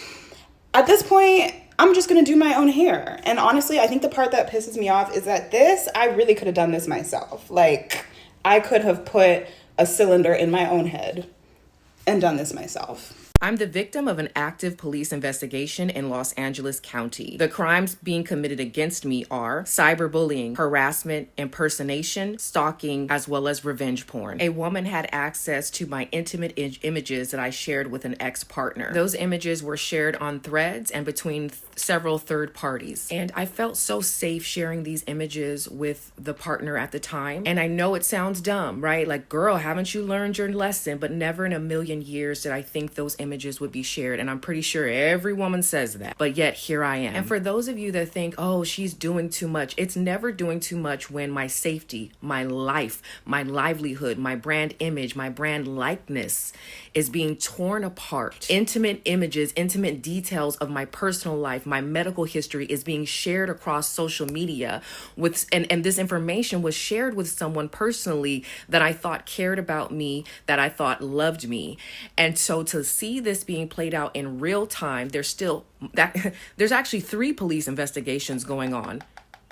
at this point, I'm just gonna do my own hair. And honestly, I think the part that pisses me off is that I really could have done this myself. Like, I could have put a cylinder in my own head and done this myself. I'm the victim of an active police investigation in Los Angeles County. The crimes being committed against me are cyberbullying, harassment, impersonation, stalking, as well as revenge porn. A woman had access to my intimate images that I shared with an ex-partner. Those images were shared on threads and between several third parties. And I felt so safe sharing these images with the partner at the time. And I know it sounds dumb, right? Like, girl, haven't you learned your lesson? But never in a million years did I think those images would be shared. And I'm pretty sure every woman says that. But yet here I am. And for those of you that think, oh, she's doing too much, it's never doing too much when my safety, my life, my livelihood, my brand image, my brand likeness is being torn apart. Intimate images, intimate details of my personal life, my medical history is being shared across social media with, and this information was shared with someone personally that I thought cared about me, that I thought loved me. And so to see this being played out in real time, there's actually 3 police investigations going on.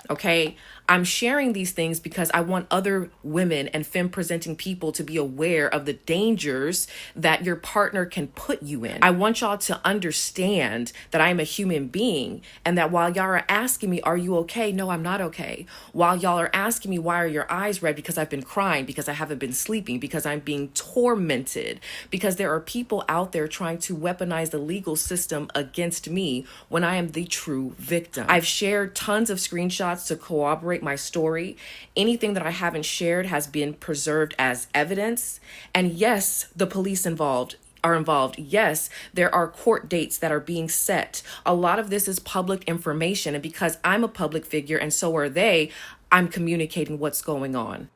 Okay, I'm sharing these things because I want other women and femme presenting people to be aware of the dangers that your partner can put you in. I want y'all to understand that I am a human being and that while y'all are asking me, are you okay? No, I'm not okay. While y'all are asking me, why are your eyes red? Because I've been crying, because I haven't been sleeping, because I'm being tormented, because there are people out there trying to weaponize the legal system against me when I am the true victim. I've shared tons of screenshots to corroborate my story. Anything that I haven't shared has been preserved as evidence. And yes, the police are involved. Yes, there are court dates that are being set. A lot of this is public information. And because I'm a public figure and so are they, I'm communicating what's going on.